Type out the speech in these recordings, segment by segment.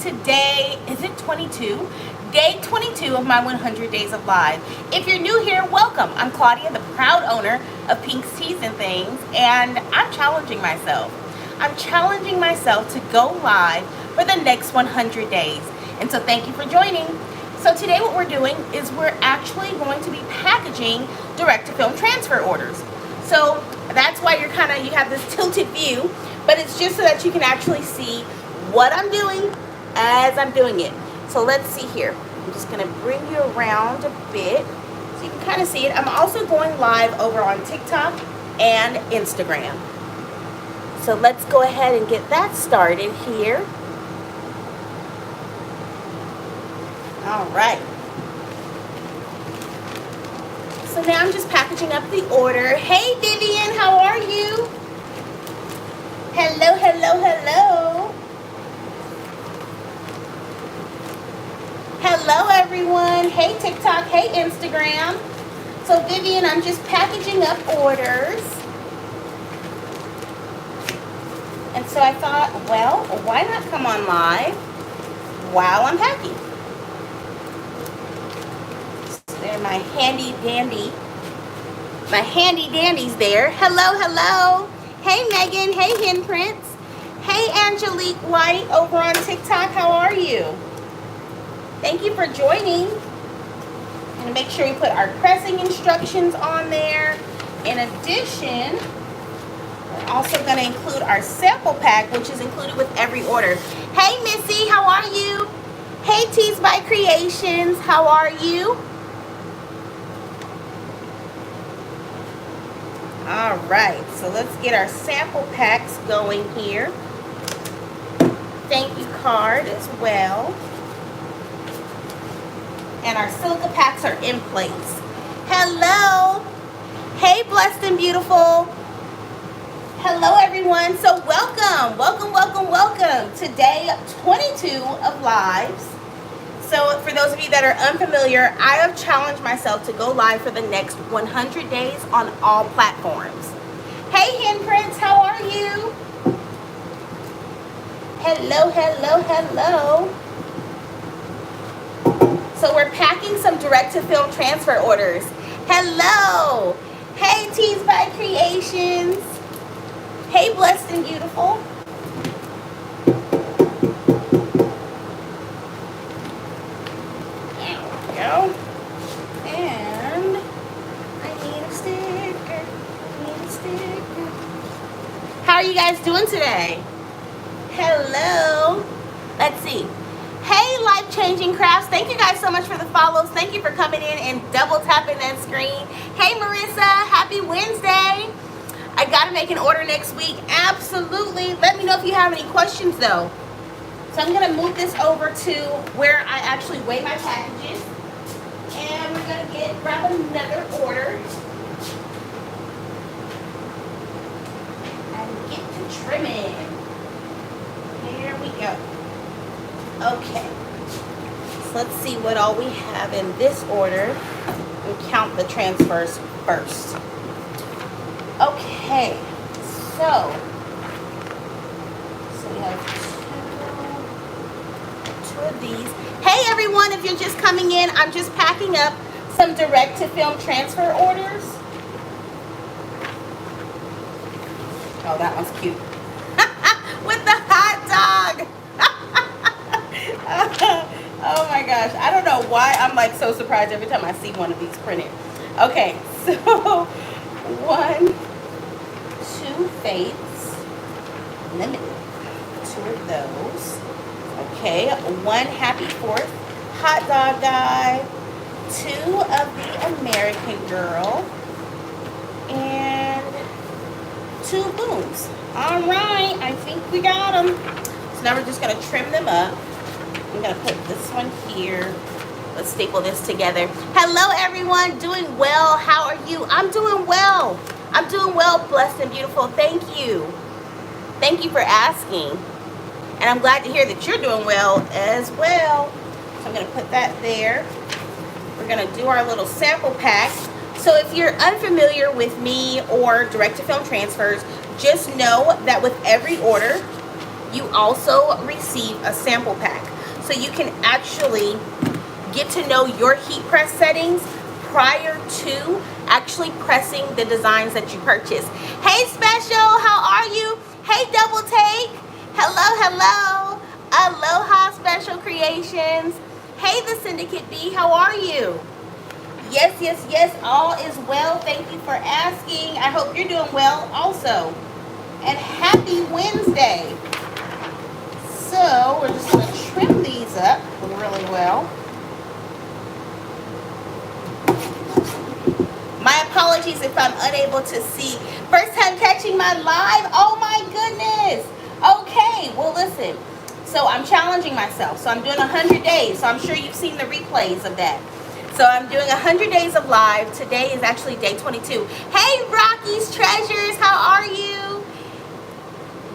today, is it 22? Day 22 of my 100 Days of Live. If you're new here, welcome. I'm Claudia, the proud owner of Pink's Teas and Things, and I'm challenging myself. I'm challenging myself to go live for the next 100 days. And so thank you for joining. So today what we're doing is we're actually going to be packaging direct-to-film transfer orders. So that's why you have this tilted view, but it's just so that you can actually see what I'm doing as I'm doing it. So let's see here. I'm just going to bring you around a bit so you can kind of see it. I'm also going live over on TikTok and Instagram. So let's go ahead and get that started here. All right. So now I'm just packaging up the order. Hey Vivian, how are you? Hello, hello, hello. Hello everyone. Hey TikTok, hey Instagram. So Vivian, I'm just packaging up orders. And so I thought, well, why not come on live while I'm packing? So there my handy dandies there. Hello, hello. Hey Megan, hey Hen Prince. Hey Angelique White over on TikTok, how are you? Thank you for joining. I'm going to make sure we put our pressing instructions on there. In addition, we're also going to include our sample pack, which is included with every order. Hey Missy, how are you? Hey Teas by Creations, how are you? All right, so let's get our sample packs going here. Thank you card as well. And our silica packs are in place. Hello. Hey, blessed and beautiful. Hello, everyone. So welcome, welcome, welcome, welcome to day 22 of lives. So for those of you that are unfamiliar, I have challenged myself to go live for the next 100 days on all platforms. Hey, Hen Prince, how are you? Hello, hello, hello. So we're packing some direct-to-film transfer orders. Hello. Hey, Teas by Creations. Hey, blessed and beautiful. There we go. And I need a sticker. How are you guys doing today? Hello. Let's see. Hey, Life Changing Crafts. Thank you guys so much for the follows. Thank you for coming in and double tapping that screen. Hey, Marissa. Happy Wednesday. I got to make an order next week. Absolutely. Let me know if you have any questions, though. So I'm going to move this over to where I actually weigh my packages. And we're going to grab another order. And get to trimming. Here we go. Okay, so let's see what all we have in this order. We'll count the transfers first. Okay, so we have two of these. Hey everyone, if you're just coming in, I'm just packing up some direct-to-film transfer orders. Oh, that one's cute. With the hot dog. Oh my gosh, I don't know why I'm like so surprised every time I see one of these printed. Okay, so 1, 2 Faiths limited, 2 of those. Okay, 1 Happy 4th hot dog guy, 2 of the American Girl, and 2 booms. All right, I think we got them. So now we're just gonna trim them up. I'm gonna put this one here. Let's staple this together. Hello everyone, doing well. How are you? I'm doing well. I'm doing well, blessed and beautiful. Thank you. Thank you for asking. And I'm glad to hear that you're doing well as well. So I'm gonna put that there. We're gonna do our little sample pack. So if you're unfamiliar with me or direct-to-film transfers, just know that with every order, you also receive a sample pack. so you can actually get to know your heat press settings prior to actually pressing the designs that you purchase. Hey Special, how are you? Hey Double Take, hello. Aloha Special Creations. Hey the Syndicate B, how are you? Yes, all is well. Thank you for asking. I hope you're doing well also. And happy Wednesday. So we're just going to trim these up really well. My apologies if I'm unable to see. First time catching my live. Oh my goodness. Okay, well listen. So I'm challenging myself. So I'm doing 100 days. So I'm sure you've seen the replays of that. So I'm doing 100 days of live. Today is actually day 22. Hey Rocky's Treasures, how are you?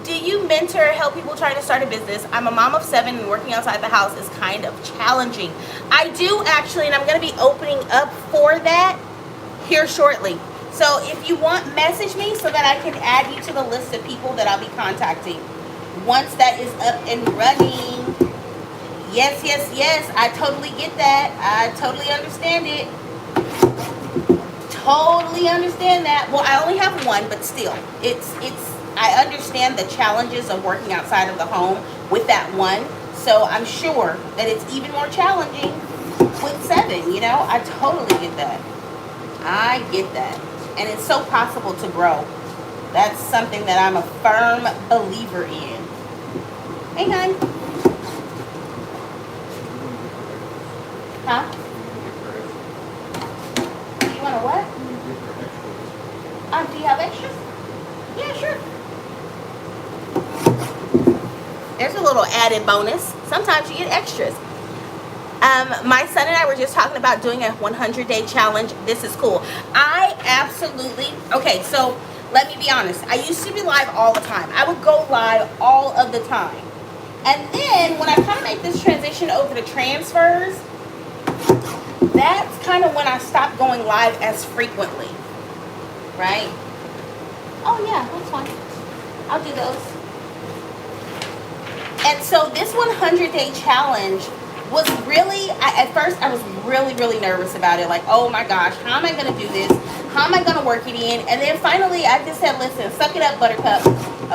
Do you mentor, help people trying to start a business? I'm a mom of 7 and working outside the house is kind of challenging. I do actually, and I'm going to be opening up for that here shortly. So if you want, message me so that I can add you to the list of people that I'll be contacting once that is up and running. Yes, I totally get that. I totally understand it. Totally understand that. Well, I only have one, but still, I understand the challenges of working outside of the home with that one. So I'm sure that it's even more challenging with 7, you know. I totally get that. I get that. And it's so possible to grow. That's something that I'm a firm believer in. Hey, hon. Huh? You want a what? Do you have extras? Yeah, sure. There's a little added bonus. Sometimes you get extras. My son and I were just talking about doing a 100-day challenge. This is cool. I absolutely, okay, so let me be honest. I used to be live all the time. I would go live all of the time. And then when I kind of make this transition over to transfers, that's kind of when I stopped going live as frequently, right? Oh yeah, that's fine. I'll do those. And so this 100-day challenge was really, at first I was really nervous about it. Like, oh my gosh, how am I going to do this? How am I going to work it in? And then finally I just said, listen, suck it up, Buttercup.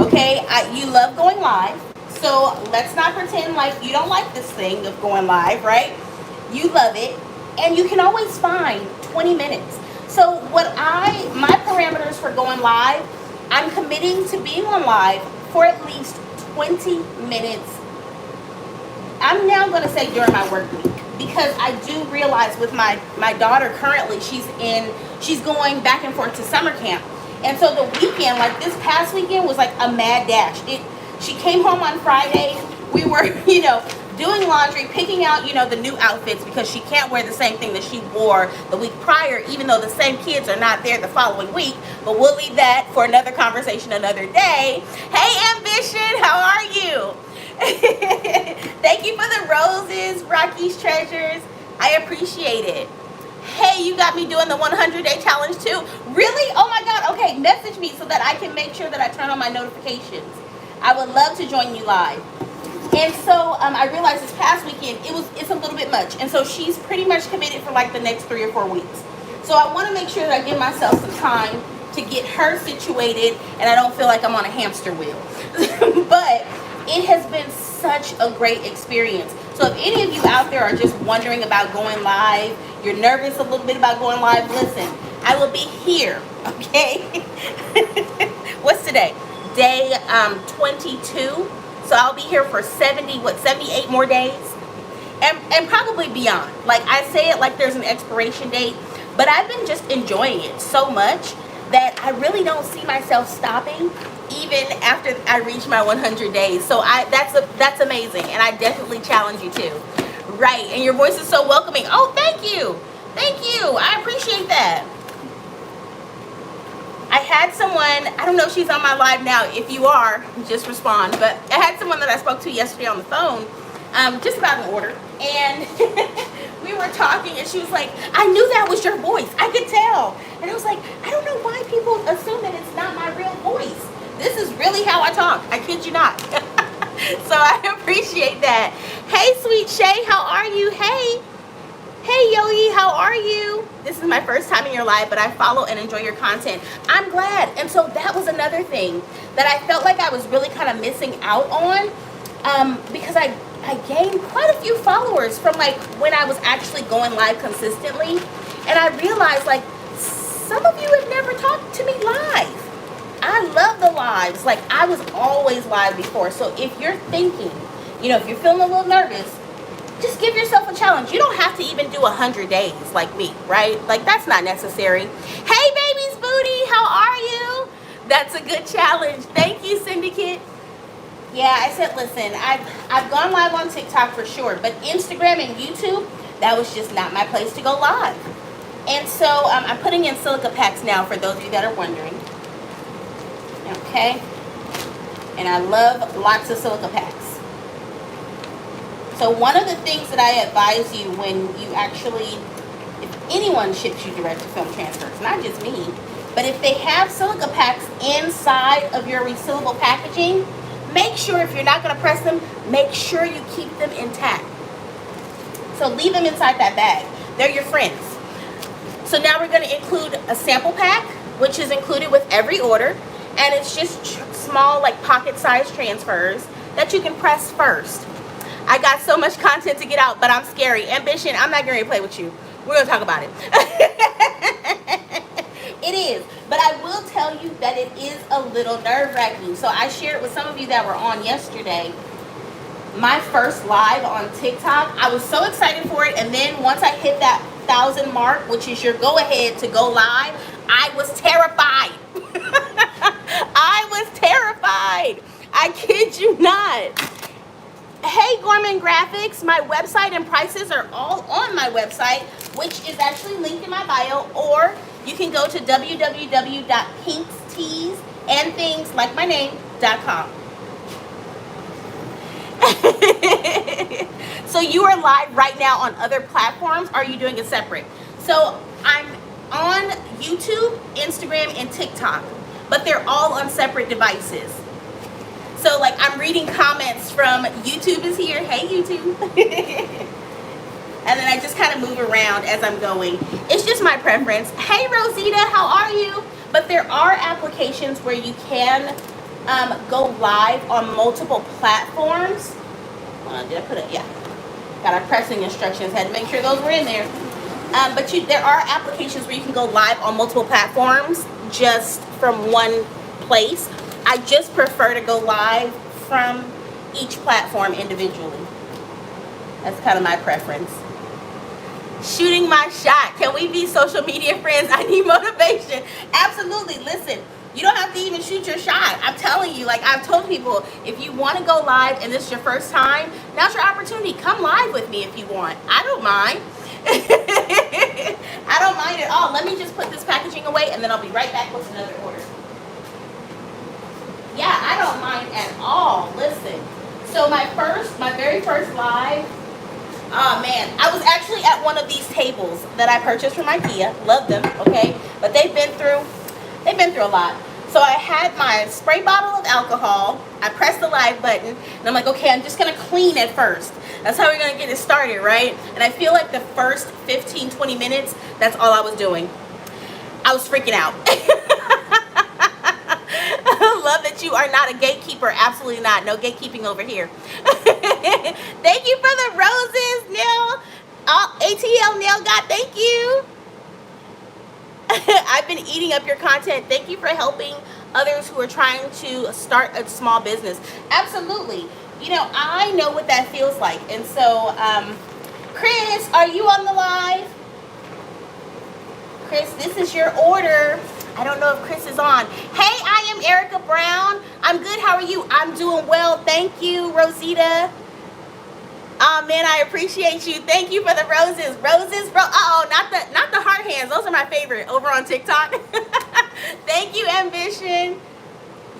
Okay, you love going live. So let's not pretend like you don't like this thing of going live, right? You love it. And you can always find 20 minutes. So my parameters for going live, I'm committing to being on live for at least 20 minutes. I'm now going to say during my work week, because I do realize with my daughter currently, she's going back and forth to summer camp. And so the weekend, like this past weekend, was like a mad dash. She came home on Friday. We were, doing laundry, picking out, the new outfits, because she can't wear the same thing that she wore the week prior, even though the same kids are not there the following week. But we'll leave that for another conversation another day. Hey, Ambition, how are you? Thank you for the roses, Rocky's Treasures. I appreciate it. Hey, you got me doing the 100-day challenge too. Really? Oh my God. Okay, message me so that I can make sure that I turn on my notifications. I would love to join you live. And so I realized this past weekend it's a little bit much, and so she's pretty much committed for like the next 3 or 4 weeks. So I want to make sure that I give myself some time to get her situated, and I don't feel like I'm on a hamster wheel. But it has been such a great experience. So if any of you out there are just wondering about going live, you're nervous a little bit about going live, listen, I will be here, okay? What's today? Day 22. So I'll be here for 78 more days, and probably beyond. Like I say it like there's an expiration date, but I've been just enjoying it so much that I really don't see myself stopping even after I reach my 100 days. So that's amazing, and I definitely challenge you too. Right, and your voice is so welcoming. Oh, thank you. I appreciate that. I had someone, I don't know if she's on my live now. If you are, just respond. But I had someone that I spoke to yesterday on the phone, just about an order. And we were talking, and she was like, I knew that was your voice. I could tell. And I was like, I don't know why people assume that it's not my real voice. This is really how I talk. I kid you not. So I appreciate that. Hey, Sweet Shay, how are you? Hey. Hey, Yogi, how are you? This is my first time in your live, but I follow and enjoy your content. I'm glad. And so that was another thing that I felt like I was really kind of missing out on, because I gained quite a few followers from like when I was actually going live consistently. And I realized like some of you have never talked to me live. I love the lives. Like I was always live before. So if you're thinking, you know, if you're feeling a little nervous, just give yourself a challenge. You don't have to even do 100 days like me, right? Like that's not necessary. Hey, baby's booty, how are you? That's a good challenge. Thank you, Syndicate. Yeah, I said, listen, I've gone live on TikTok for sure, but Instagram and YouTube, that was just not my place to go live. And so I'm putting in silica packs now for those of you that are wondering. Okay. And I love lots of silica packs. So one of the things that I advise you when you actually, if anyone ships you direct to film transfers, not just me, but if they have silica packs inside of your resealable packaging, make sure if you're not going to press them, make sure you keep them intact. So leave them inside that bag. They're your friends. So now we're going to include a sample pack, which is included with every order. And it's just small, like pocket-sized transfers that you can press first. I got so much content to get out, but I'm scary. Ambition, I'm not going to play with you. We're going to talk about it. It is. But I will tell you that it is a little nerve-wracking. So I shared with some of you that were on yesterday my first live on TikTok. I was so excited for it. And then once I hit that 1,000 mark, which is your go-ahead to go live, I was terrified. I was terrified. I kid you not. Hey, Gorman Graphics, my website and prices are all on my website, which is actually linked in my bio, or you can go to www.pinksteesandthingslikeMyName.com. So you are live right now on other platforms, or are you doing it separate? So I'm on YouTube, Instagram, and TikTok, but they're all on separate devices. So like I'm reading comments from YouTube is here. Hey, YouTube. And then I just kind of move around as I'm going. It's just my preference. Hey, Rosita, how are you? But there are applications where you can go live on multiple platforms. Did I put it? Yeah. Got our pressing instructions. Had to make sure those were in there. But there are applications where you can go live on multiple platforms just from one place. I just prefer to go live from each platform individually. That's kind of my preference. Shooting my shot. Can we be social media friends? I need motivation. Absolutely. Listen, you don't have to even shoot your shot. I'm telling you, like I've told people, if you want to go live and this is your first time, now's your opportunity. Come live with me if you want. I don't mind. I don't mind at all. Let me just put this packaging away and then I'll be right back with another order. Yeah, I don't mind at all. Listen. So my very first live, oh man, I was actually at one of these tables that I purchased from IKEA. Love them, okay? But they've been through a lot. So I had my spray bottle of alcohol. I pressed the live button and I'm like, okay, I'm just gonna clean it first. That's how we're gonna get it started, right? And I feel like the first 15, 20 minutes, that's all I was doing. I was freaking out. Love that you are not a gatekeeper. Absolutely not. No gatekeeping over here. Thank you for the roses, Neil. ATL Nail God, thank you. I've been eating up your content. Thank you for helping others who are trying to start a small business. Absolutely. You know, I know what that feels like. And so, Chris, are you on the live? Chris, this is your order. I don't know if Chris is on. Hey, I am Erica Brown. I'm good. How are you? I'm doing well. Thank you, Rosita. Oh man, I appreciate you. Thank you for the roses. Roses, not the heart hands. Those are my favorite over on TikTok. Thank you, Ambition.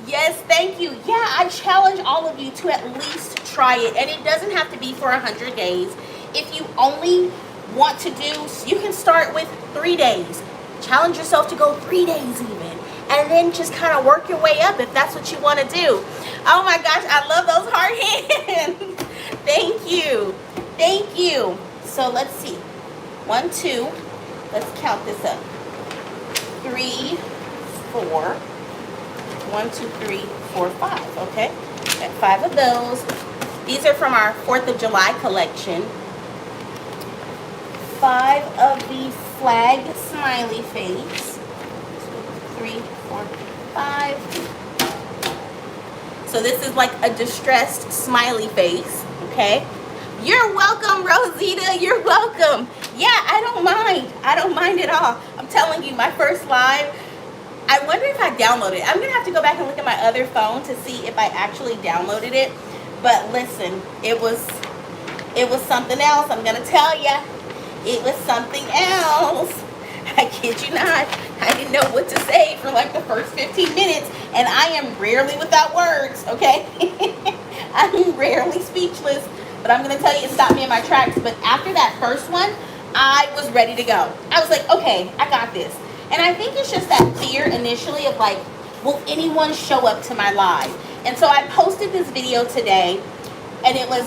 Yes, thank you. Yeah, I challenge all of you to at least try it. And it doesn't have to be for 100 days. If you only want to do, you can start with 3 days. Challenge yourself to go 3 days even. And then just kind of work your way up if that's what you want to do. Oh my gosh, I love those heart hands. Thank you. So let's see. 1, 2. Let's count this up. 3, 4. 1, 2, 3, 4, 5. Okay. Got 5 of those. These are from our 4th of July collection. 5 of the flag smiley face. 2, 3, 4, 5. So this is like a distressed smiley face. Okay. You're welcome, Rosita. You're welcome. Yeah, I don't mind. I don't mind at all. I'm telling you, my first live, I wonder if I downloaded it. I'm going to have to go back and look at my other phone to see if I actually downloaded it. But listen, it was something else. I'm going to tell you. It was something else. I kid you not. I didn't know what to say for like the first 15 minutes. And I am rarely without words, okay? I'm rarely speechless. But I'm going to tell you, it stopped me in my tracks. But after that first one, I was ready to go. I was like, okay, I got this. And I think it's just that fear initially of like, will anyone show up to my live? And so I posted this video today, and it was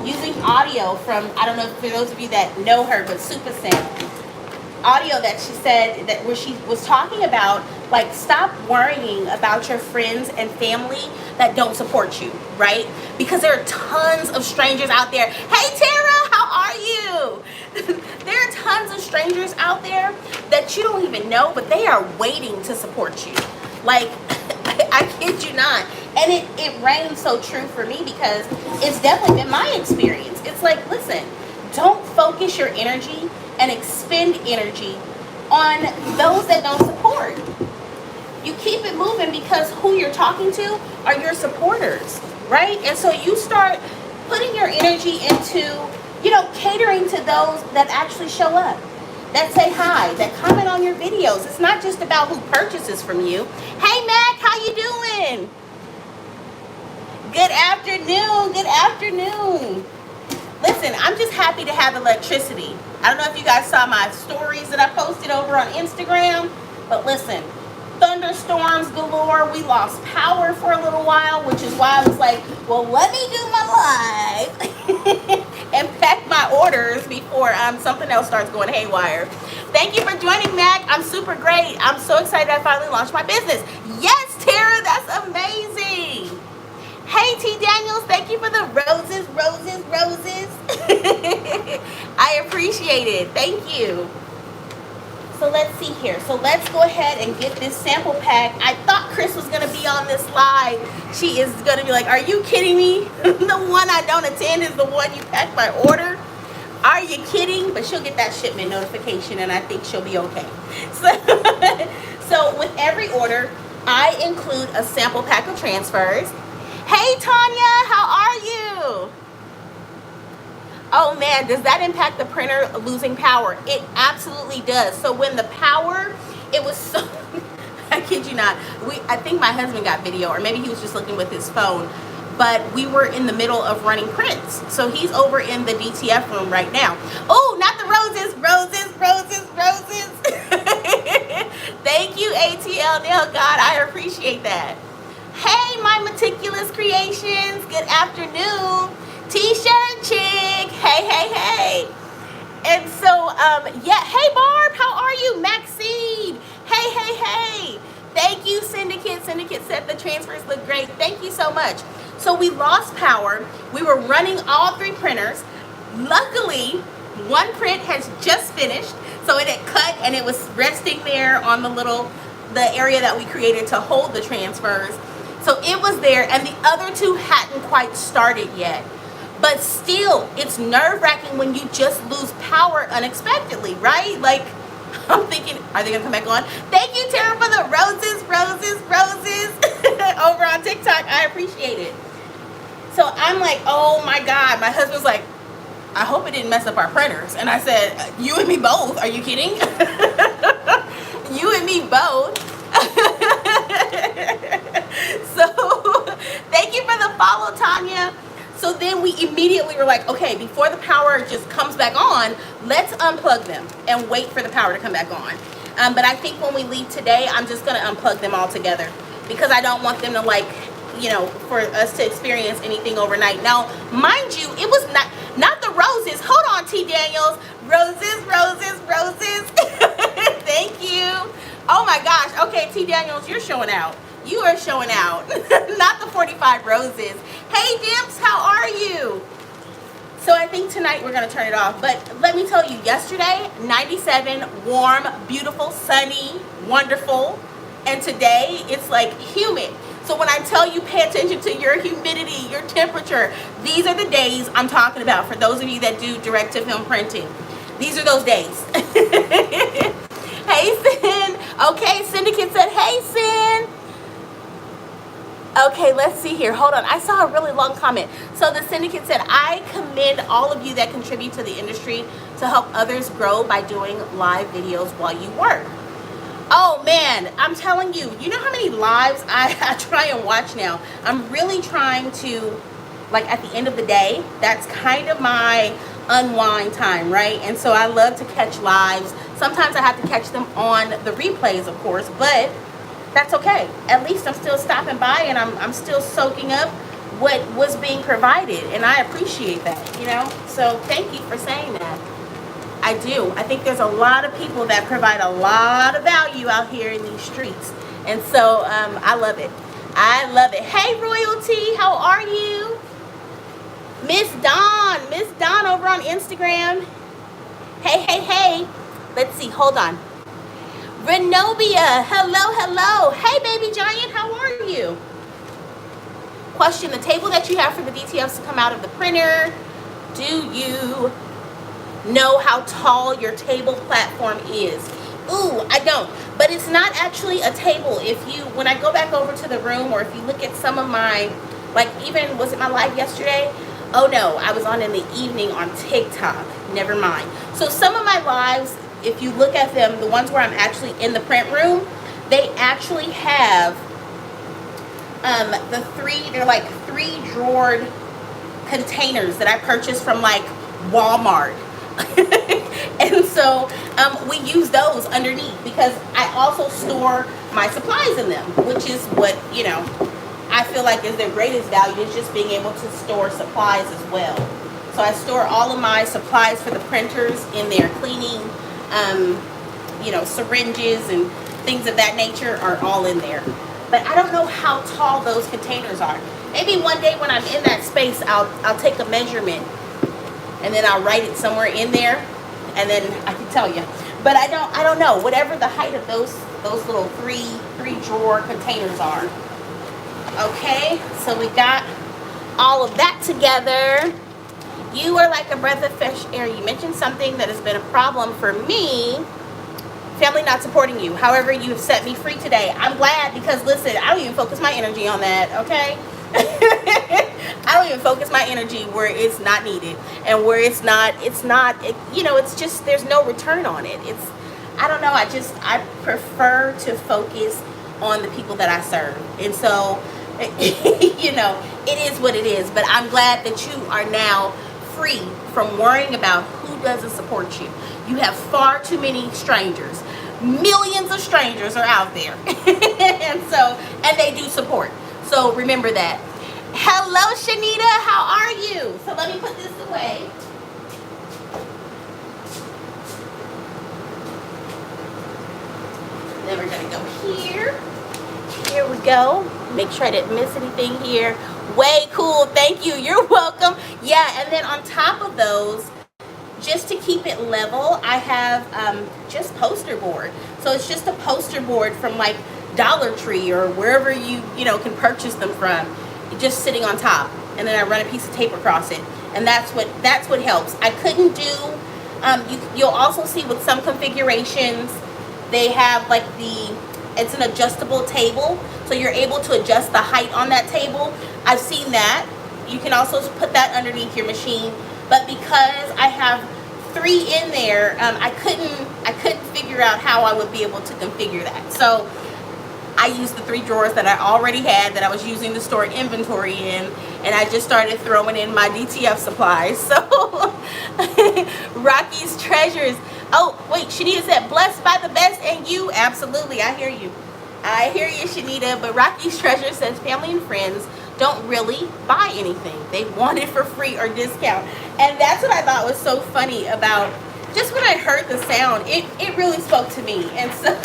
using audio from, I don't know, for those of you that know her, but Super Sim. Audio that she said, that where she was talking about, like, stop worrying about your friends and family that don't support you, right? Because there are tons of strangers out there. Hey, Tara, how are you? There are tons of strangers out there that you don't even know, but they are waiting to support you. Like, I kid you not. And it rang so true for me because it's definitely been my experience. It's like, listen, don't focus your energy and expend energy on those that don't support. You keep it moving because who you're talking to are your supporters, right? And so you start putting your energy into, you know, catering to those that actually show up, that say hi, that comment on your videos. It's not just about who purchases from you. Hey, Mac, how you doing? Good afternoon. Good afternoon. Listen, I'm just happy to have electricity. I don't know if you guys saw my stories that I posted over on Instagram, but listen, thunderstorms galore. We lost power for a little while, which is why I was like, well, let me do my live and pack my orders before something else starts going haywire. Thank you for joining, Mac. I'm super great. I'm so excited I finally launched my business. Yes, Tara, that's amazing. Hey, T. Daniels, thank you for the roses, roses, roses. I appreciate it. Thank you. So let's see here. So let's go ahead and get this sample pack. I thought Chris was going to be on this live. She is going to be like, are you kidding me? The one I don't attend is the one you packed my order. Are you kidding? But she'll get that shipment notification, and I think she'll be okay. So with every order, I include a sample pack of transfers. Hey, Tanya, how are you? Oh, man, does that impact the printer losing power? It absolutely does. So when the power, it was so, I kid you not, I think my husband got video, or maybe he was just looking with his phone, but we were in the middle of running prints. So he's over in the DTF room right now. Oh, not the roses, roses, roses, roses. Thank you, ATL Nail God. I appreciate that. Hey, my meticulous creations. Good afternoon. T-shirt chick. Hey, hey, hey. And so, yeah. Hey, Barb, how are you? Maxine. Hey, hey, hey. Thank you, Syndicate. Syndicate said the transfers look great. Thank you so much. So we lost power. We were running all 3 printers. Luckily, one print has just finished. So it had cut and it was resting there on the area that we created to hold the transfers. So it was there, and the other 2 hadn't quite started yet. But still, it's nerve-wracking when you just lose power unexpectedly, right? Like, I'm thinking, are they going to come back on? Thank you, Tara, for the roses, roses, roses over on TikTok. I appreciate it. So I'm like, oh, my God. My husband's like, I hope it didn't mess up our printers. And I said, you and me both. Are you kidding? You and me both. So thank you for the follow, Tanya. So then we immediately were like, okay, before the power just comes back on, let's unplug them and wait for the power to come back on. But I think when we leave today, I'm just going to unplug them all together because I don't want them to, like, you know, for us to experience anything overnight. Now, mind you, it was not the roses. Hold on, T. Daniels. Roses, roses, roses. Thank you. Oh my gosh. Okay, T. Daniels, you're showing out. You are showing out. Not the 45 roses. Hey, Dimps, how are you? So I think tonight we're going to turn it off. But let me tell you, yesterday, 97, warm, beautiful, sunny, wonderful. And today, it's like humid. So when I tell you pay attention to your humidity, your temperature, these are the days I'm talking about for those of you that do direct-to-film printing. These are those days. Hey, Sin. Okay, Syndicate said, hey, Sin. Okay, let's see here. Hold on. I saw a really long comment. So the Syndicate said, I commend all of you that contribute to the industry to help others grow by doing live videos while you work. Oh man, I'm telling you, you know how many lives I try and watch now? I'm really trying to, like at the end of the day, that's kind of my unwind time, right? And so I love to catch lives. Sometimes I have to catch them on the replays, of course, but that's okay. At least I'm still stopping by and I'm still soaking up what was being provided, and I appreciate that, you know? So thank you for saying that. I do. I think there's a lot of people that provide a lot of value out here in these streets. And so I love it. I love it. Hey, Royalty, how are you? Miss Dawn over on Instagram. Hey, hey, hey. Let's see. Hold on. Renobia, hello. Hey, baby giant, how are you? Question, the table that you have for the DTFs to come out of the printer, do you know how tall your table platform is? Ooh, I don't, but it's not actually a table. When I go back over to the room, or if you look at some of my, like even, was it my live yesterday? Oh no, I was on in the evening on TikTok, never mind. So some of my lives, if you look at them, the ones where I'm actually in the print room, they actually have they're like 3-drawered containers that I purchased from like Walmart. And so we use those underneath because I also store my supplies in them, which is what, you know, I feel like is their greatest value, is just being able to store supplies as well. So I store all of my supplies for the printers in there, cleaning, you know, syringes and things of that nature are all in there. But I don't know how tall those containers are. Maybe one day when I'm in that space, I'll take a measurement and then I'll write it somewhere in there, and then I can tell you. But I don't know. Whatever the height of those little three drawer containers are. Okay, so we got all of that together. You are like a breath of fresh air. You mentioned something that has been a problem for me. Family not supporting you. However, you have set me free today. I'm glad, because listen, I don't even focus my energy on that, okay? I don't even focus my energy where it's not needed, and where it's not, you know, it's just, there's no return on it. It's, I don't know, I prefer to focus on the people that I serve. And so, you know, it is what it is. But I'm glad that you are now free from worrying about who doesn't support you. You have far too many strangers. Millions of strangers are out there. and they do support. So remember that. Hello, Shanita, how are you? So let me put this away. Then we're gonna go here. Here we go. Make sure I didn't miss anything here. Way cool, thank you, you're welcome. Yeah, and then on top of those, just to keep it level, I have just poster board. So it's just a poster board from like Dollar Tree or wherever you know can purchase them from, just sitting on top, and then I run a piece of tape across it, and that's what helps. I couldn't do. You'll also see with some configurations, they have like it's an adjustable table, so you're able to adjust the height on that table. I've seen that. You can also put that underneath your machine, but because I have 3 in there, I couldn't figure out how I would be able to configure that. So I used the 3 drawers that I already had that I was using to store inventory in, and I just started throwing in my DTF supplies. So Rocky's Treasures. Oh, wait, Shanita said, blessed by the best, and you. Absolutely, I hear you. I hear you, Shanita. But Rocky's Treasure says, family and friends don't really buy anything. They want it for free or discount. And that's what I thought was so funny about, just when I heard the sound, it really spoke to me. And so,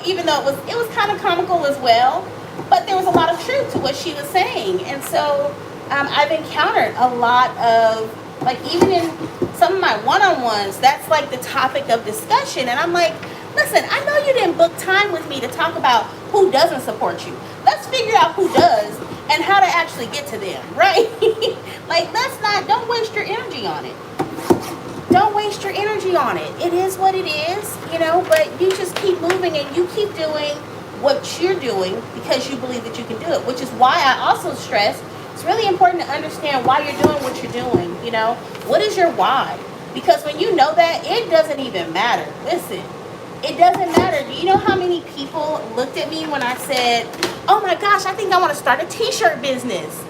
even though it was kind of comical as well, but there was a lot of truth to what she was saying. And so I've encountered a lot of, like, even in some of my one-on-ones, that's like the topic of discussion. And I'm like, listen, I know you didn't book time with me to talk about who doesn't support you. Let's figure out who does and how to actually get to them, right? Like, don't waste your energy on it. Don't waste your energy on it. It is what it is, but you just keep moving and you keep doing what you're doing because you believe that you can do it, which is why I also stress it's really important to understand why you're doing what you're doing. What is your why? Because when you know that, it doesn't even matter. Listen, it doesn't matter. Do you know how many people looked at me when I said, oh my gosh, I think I want to start a t-shirt business?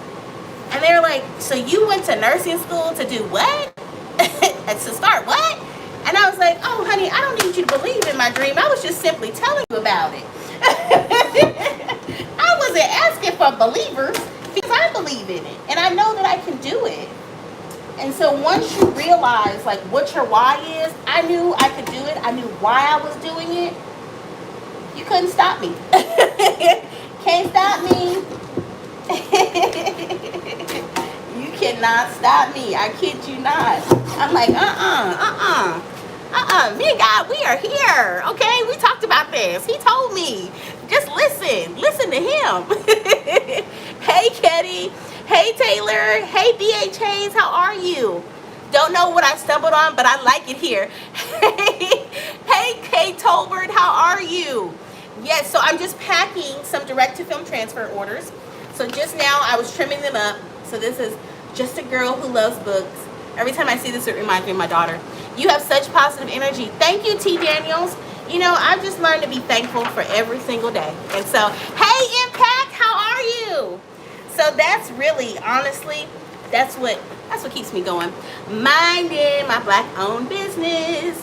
And they're like, so you went to nursing school to do what? To start what? And I was like, oh honey, I don't need you to believe in my dream. I was just simply telling you about it. I wasn't asking for believers because I believe in it and I know that I can do it. And so once you realize like what your why is, I knew I could do it. I knew why I was doing it. You couldn't stop me. Can't stop me. You cannot stop me. I kid you not. I'm like, me and God, we are here. Okay, we talked about this. He told me. Just listen to him. Hey, Ketty. Hey, Taylor. Hey, BH Hayes. How are you? Don't know what I stumbled on, but I like it here. Hey, Kay Tolbert. How are you? Yes, so I'm just packing some direct-to-film transfer orders. So just now I was trimming them up. So this is Just a Girl Who Loves Books. Every time I see this, it reminds me of my daughter. You have such positive energy. Thank you, T. Daniels. I've just learned to be thankful for every single day. And so, hey, Impact, how are you? So that's really, honestly, that's what keeps me going. Minding my Black-owned business.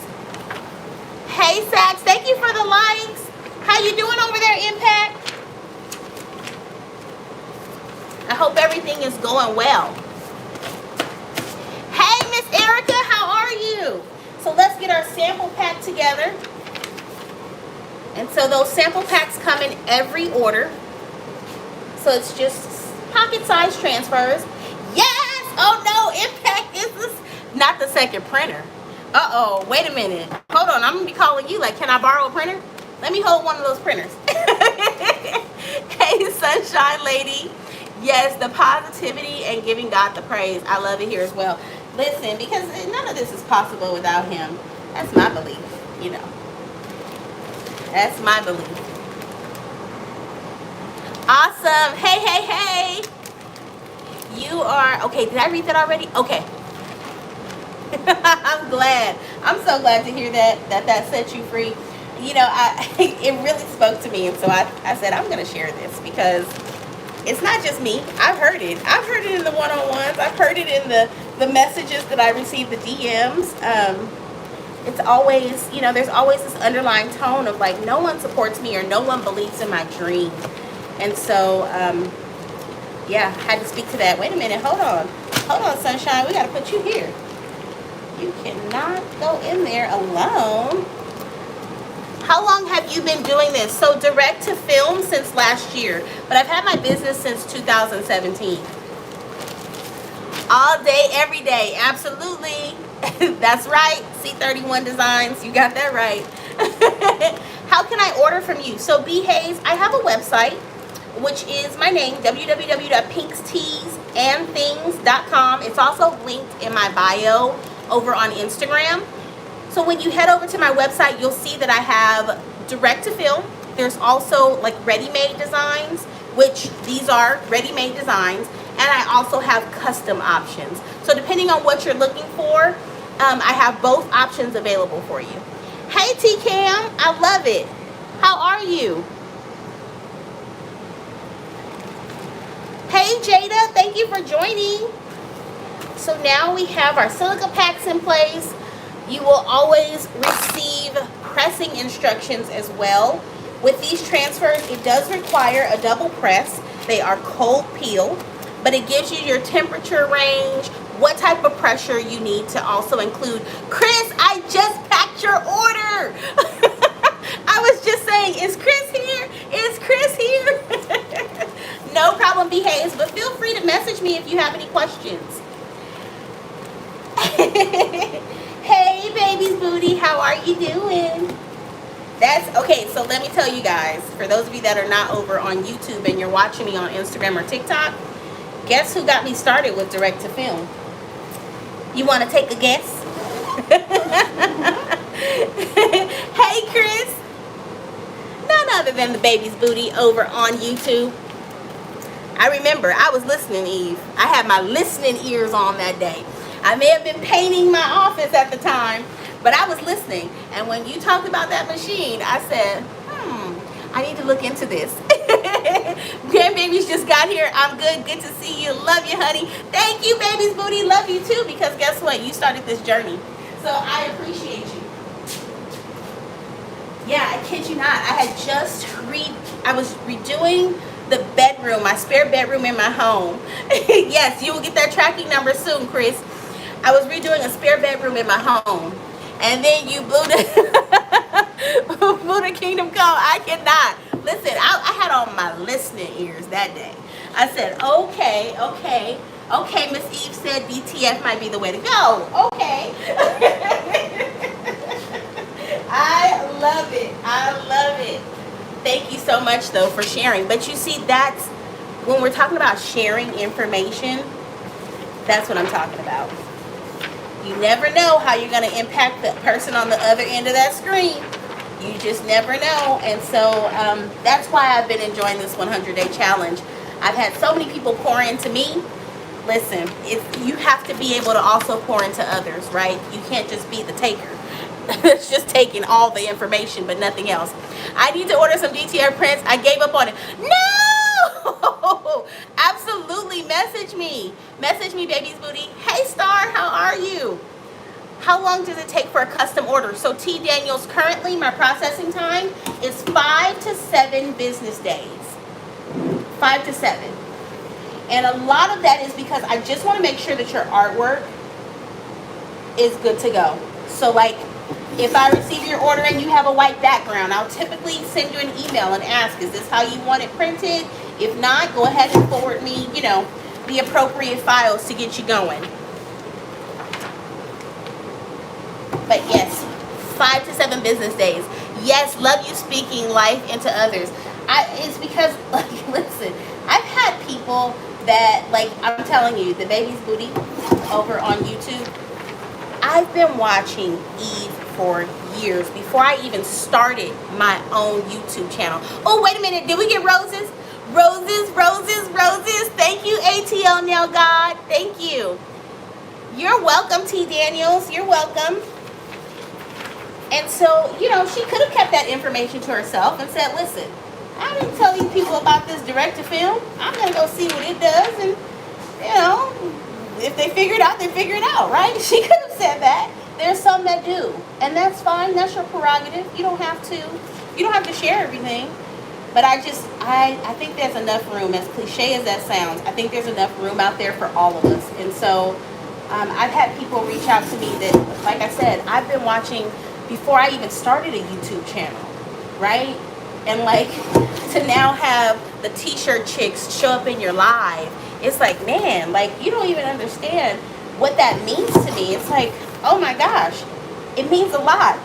Hey, Sax, thank you for the likes. How you doing over there, Impact? I hope everything is going well. Hey, Miss Erica, how are you? So let's get our sample pack together. And so those sample packs come in every order. So it's just pocket-sized transfers. Yes! Oh no, Impact is this, not the second printer. Uh-oh, wait a minute. Hold on, I'm gonna be calling you like, can I borrow a printer? Let me hold one of those printers. Hey, Sunshine Lady. Yes, the positivity and giving God the praise. I love it here as well. Listen, because none of this is possible without him. That's my belief, That's my belief. Awesome. Hey, hey, hey. You are, okay, did I read that already? Okay. I'm glad. I'm so glad to hear that set you free. It really spoke to me. And so I said, I'm going to share this because it's not just me. I've heard it. I've heard it in the one-on-ones. I've heard it in the messages that I receive, the DMs. It's always, there's always this underlying tone of like, no one supports me or no one believes in my dream. And so, yeah, I had to speak to that. Wait a minute. Hold on, Sunshine. We got to put you here. You cannot go in there alone. How long have you been doing this? So direct to film since last year, but I've had my business since 2017. All day, every day. Absolutely. That's right. C31 Designs. You got that right. How can I order from you? So B Hayes, I have a website, which is my name, www.pinksteesandthings.com. It's also linked in my bio over on Instagram. So when you head over to my website, you'll see that I have direct to film. There's also like ready-made designs, which these are ready-made designs. And I also have custom options. So depending on what you're looking for, I have both options available for you. Hey, T-Cam, I love it. How are you? Hey, Jada, thank you for joining. So now we have our silica packs in place. You will always receive pressing instructions as well. With these transfers, it does require a double press. They are cold peel, but it gives you your temperature range, what type of pressure you need to also include. Chris, I just packed your order. I was just saying, is Chris here? Is Chris here? No problem, Behaves, but feel free to message me if you have any questions. Hey, baby's booty, how are you doing? That's okay. So let me tell you guys, for those of you that are not over on YouTube and you're watching me on Instagram or TikTok, guess who got me started with direct to film? You want to take a guess? Hey, Chris. None other than the baby's booty over on YouTube. I remember I was listening, Eve. I had my listening ears on that day. I may have been painting my office at the time, but I was listening. And when you talked about that machine, I said, I need to look into this. Grandbabies just got here. I'm good. Good to see you. Love you, honey. Thank you, baby's booty. Love you too, because guess what? You started this journey. So I appreciate you. Yeah, I kid you not. I had just I was redoing the bedroom, my spare bedroom in my home. Yes, you will get that tracking number soon, Chris. I was redoing a spare bedroom in my home. And then you blew the Kingdom Come. I cannot. Listen, I had on my listening ears that day. I said, okay, Miss Eve said DTF might be the way to go. Okay. I love it. I love it. Thank you so much, though, for sharing. But you see, that's when we're talking about sharing information, that's what I'm talking about. You never know how you're going to impact the person on the other end of that screen. You just never know. And so that's why I've been enjoying this 100-day challenge. I've had so many people pour into me. Listen, you have to be able to also pour into others, right? You can't just be the taker. It's just taking all the information but nothing else. I need to order some DTR prints. I gave up on it. No! Absolutely. Message me. Message me, baby's booty. Hey, Star, how are you? How long does it take for a custom order? So T. Daniels, currently my processing time is 5 to 7 business days. 5 to 7. And a lot of that is because I just want to make sure that your artwork is good to go. So like, if I receive your order and you have a white background, I'll typically send you an email and ask, is this how you want it printed? If not, go ahead and forward me, the appropriate files to get you going. But yes, 5 to 7 business days. Yes, love you speaking life into others. It's because, like, listen, I've had people that, like, I'm telling you, the baby's booty over on YouTube, I've been watching Eve for years before I even started my own YouTube channel. Oh, wait a minute. Did we get roses? Roses, roses, roses. Thank you, ATL Nail God. Thank you. You're welcome, T. Daniels. You're welcome. And so, she could have kept that information to herself and said, listen, I've been telling people about this direct to film. I'm going to go see what it does. And, if they figure it out, they figure it out, right? She could have said that. There's some that do. And that's fine. That's your prerogative. You don't have to share everything. But I think there's enough room, as cliche as that sounds, I think there's enough room out there for all of us. And so I've had people reach out to me that, like I said, I've been watching before I even started a YouTube channel, right? And like, to now have the t-shirt chicks show up in your live, it's like, man, like, you don't even understand what that means to me. It's like, oh my gosh, it means a lot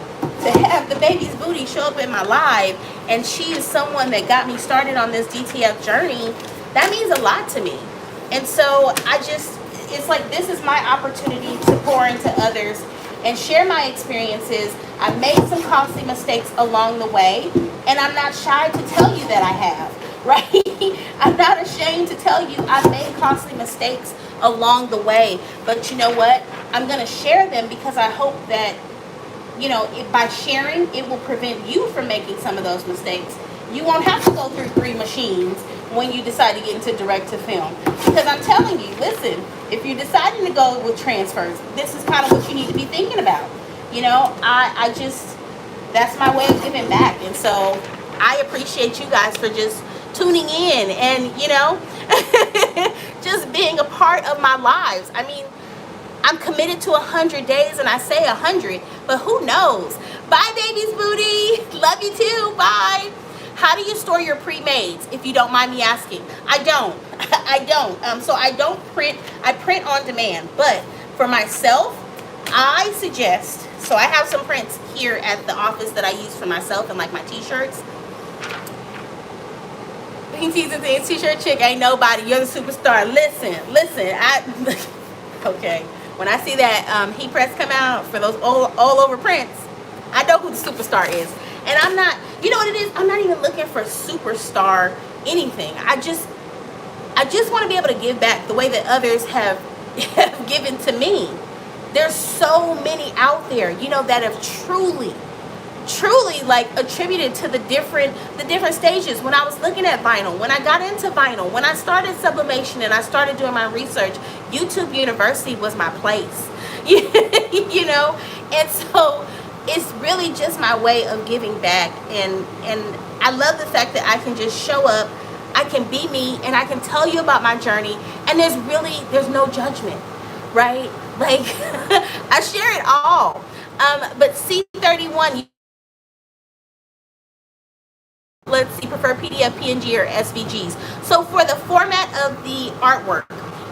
to have the baby's booty show up in my live, and she is someone that got me started on this DTF journey. That means a lot to me. And so it's like, this is my opportunity to pour into others and share my experiences. I made some costly mistakes along the way, and I'm not shy to tell you that I have, right? I'm not ashamed to tell you I've made costly mistakes along the way. But you know what? I'm going to share them because I hope that, by sharing, it will prevent you from making some of those mistakes. You won't have to go through 3 machines when you decide to get into direct to film. Because I'm telling you, listen, if you're deciding to go with transfers, this is kind of what you need to be thinking about. That's my way of giving back. And so I appreciate you guys for just tuning in and, you know, just being a part of my lives. I mean, I'm committed to 100 days, and I say 100, but who knows? Bye, babies booty. Love you too. Bye. How do you store your pre-mades, if you don't mind me asking? I don't. I don't. So I don't print. I print on demand. But for myself, I suggest, so I have some prints here at the office that I use for myself and like my t-shirts. Pink tees and things, t-shirt chick ain't nobody. You're the superstar. Listen. Okay. When I see that heat press come out for those all over prints, I know who the superstar is. And I'm not, you know what it is? I'm not even looking for superstar anything. I just want to be able to give back the way that others have given to me. There's so many out there, you know, that have truly like attributed to the different stages. When I was looking at vinyl, when I got into vinyl, when I started sublimation and I started doing my research, YouTube University was my place. You know, and so it's really just my way of giving back, and I love the fact that I can just show up, I can be me, and I can tell you about my journey, and there's no judgment, right? Like I share it all. But C31, let's see, prefer PDF, PNG, or SVGs. So for the format of the artwork,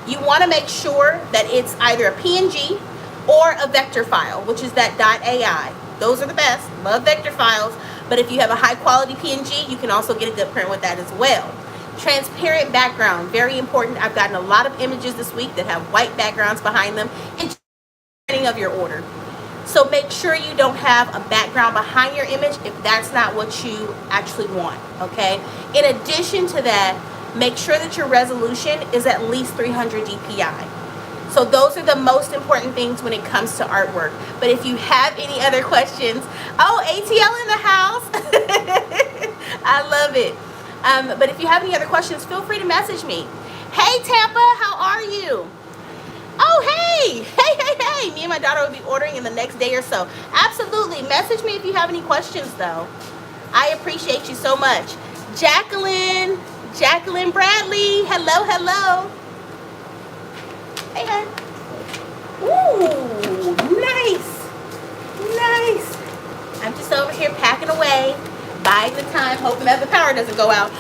you want to make sure that it's either a PNG or a vector file, which is that .ai. Those are the best. Love vector files. But if you have a high quality PNG, you can also get a good print with that as well. Transparent background, very important. I've gotten a lot of images this week that have white backgrounds behind them, and printing of your order. So make sure you don't have a background behind your image if that's not what you actually want, okay? In addition to that, make sure that your resolution is at least 300 dpi. So those are the most important things when it comes to artwork. But if you have any other questions, oh, ATL in the house. I love it. But if you have any other questions, feel free to message me. Hey, Tampa, how are you? Oh, hey. Me and my daughter will be ordering in the next day or so. Absolutely. Message me if you have any questions, though. I appreciate you so much. Jacqueline Bradley. Hello. Hey, hon. Ooh, nice. I'm just over here packing away, buying the time, hoping that the power doesn't go out.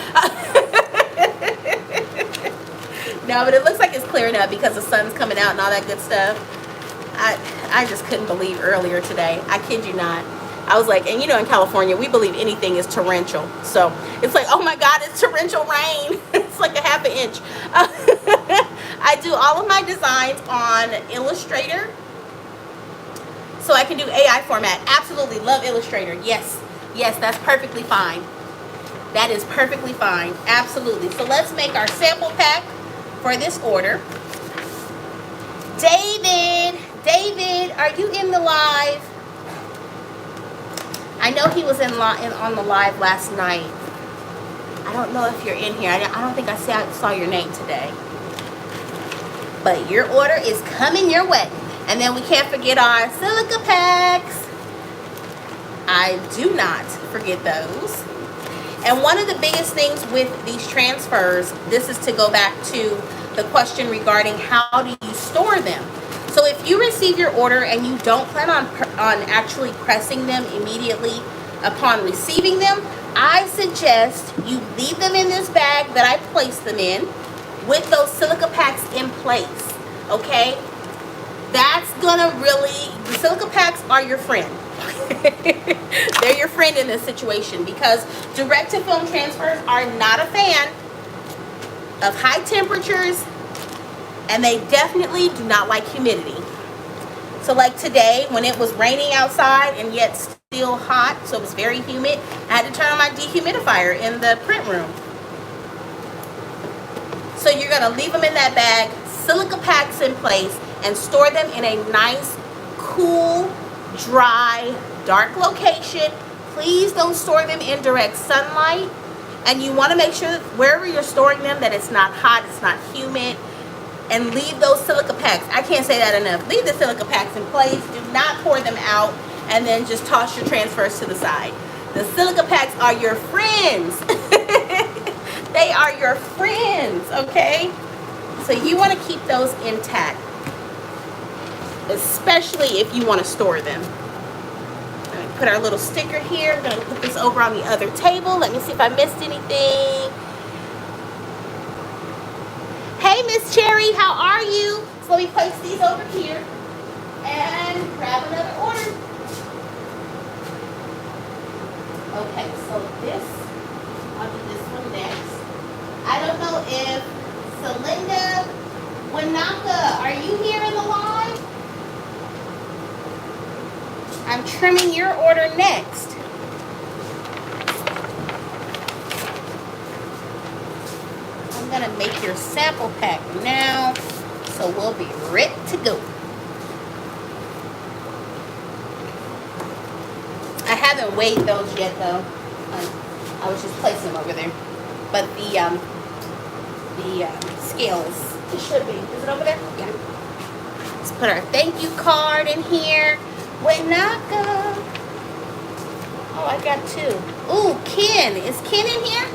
No, but it looks like it's clearing up because the sun's coming out and all that good stuff. I just couldn't believe earlier today. I kid you not. I was like, and you know, in California, we believe anything is torrential. So it's like, oh my God, it's torrential rain. It's like a half an inch. I do all of my designs on Illustrator, so I can do AI format. Absolutely love Illustrator. Yes, that's perfectly fine. That is perfectly fine. Absolutely. So let's make our sample pack for this order. David, are you in the live? I know he was on the live last night. I don't know if you're in here. I don't think I saw your name today. But your order is coming your way. And then we can't forget our silica packs. I do not forget those. And one of the biggest things with these transfers, this is to go back to the question regarding how do you store them. So if you receive your order and you don't plan on actually pressing them immediately upon receiving them, I suggest you leave them in this bag that I placed them in with those silica packs in place, okay? That's gonna really, the silica packs are your friend. They're your friend in this situation, because direct to film transfers are not a fan of high temperatures, and they definitely do not like humidity. So like today, when it was raining outside and yet still hot, so it was very humid, I had to turn on my dehumidifier in the print room. So you're gonna leave them in that bag, silica packs in place, and store them in a nice, cool, dry, dark location. Please don't store them in direct sunlight. And you want to make sure that wherever you're storing them, that it's not hot, it's not humid. And leave those silica packs. I can't say that enough. Leave the silica packs in place. Do not pour them out and then just toss your transfers to the side. The silica packs are your friends. They are your friends, okay? So you want to keep those intact, especially if you want to store them. All right, put our little sticker here. We're going to put this over on the other table. Let me see if I missed anything. Hey, Miss Cherry, how are you? So let me place these over here and grab another order. Okay, so I'll do this one next. I don't know if Celinda Wanaka, are you here in the live? I'm trimming your order next. I'm gonna make your sample pack now, so we'll be ready to go. I haven't weighed those yet though. I was just placing them over there. But the scale it should be. Is it over there? Yeah. Let's put our thank you card in here. Wanaka. Oh, I got two. Ooh, Ken. Is Ken in here?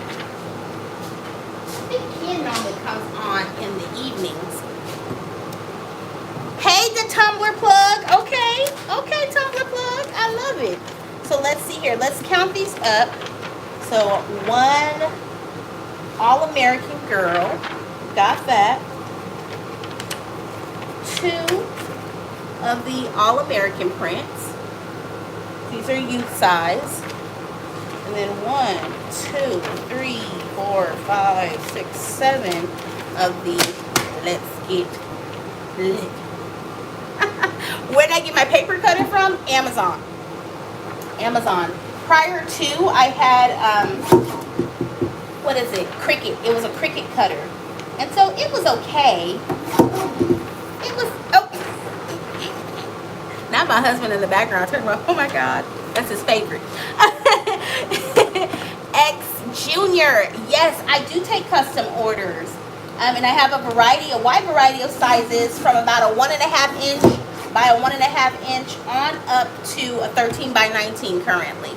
I think Ken normally comes on in the evenings. Hey, the tumbler plug. Okay. Okay, tumbler plug. I love it. So let's see here. Let's count these up. So 1 All-American Girl. Got that. 2 of the All-American prints. These are youth size. And then 1, 2, 3, 4, 5, 6, 7 of the Let's Get Lit. Where did I get my paper cutter from? Amazon. Amazon. Prior to, I had, what is it? Cricut. It was a Cricut cutter. And so it was okay. It was, oh. Now my husband in the background talking about, oh my God, that's his favorite. X Junior. Yes, I do take custom orders. And I have a wide variety of sizes from about a 1.5 inch by a 1.5 inch on up to a 13 by 19 currently.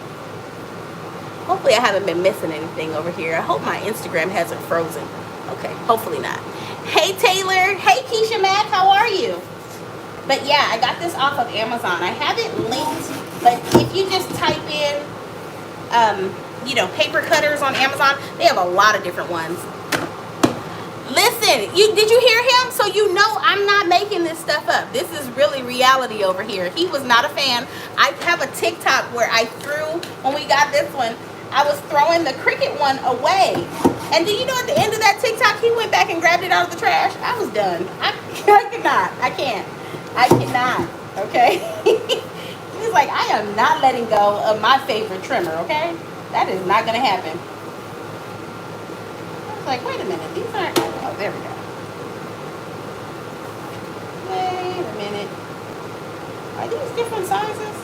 Hopefully I haven't been missing anything over here. I hope my Instagram hasn't frozen. Okay, hopefully not. Hey Taylor, hey Keisha Mack, how are you? But yeah, I got this off of Amazon. I have it linked, but if you just type in, paper cutters on Amazon, they have a lot of different ones. Listen, did you hear him? So you know I'm not making this stuff up. This is really reality over here. He was not a fan. I have a TikTok where I threw, when we got this one, I was throwing the Cricut one away. And do you know at the end of that TikTok, he went back and grabbed it out of the trash? I was done. I cannot. I can't. I cannot. Okay? He was like, I am not letting go of my favorite trimmer, okay? That is not going to happen. I was like, wait a minute. These aren't, oh, there we go. Wait a minute. Are these different sizes?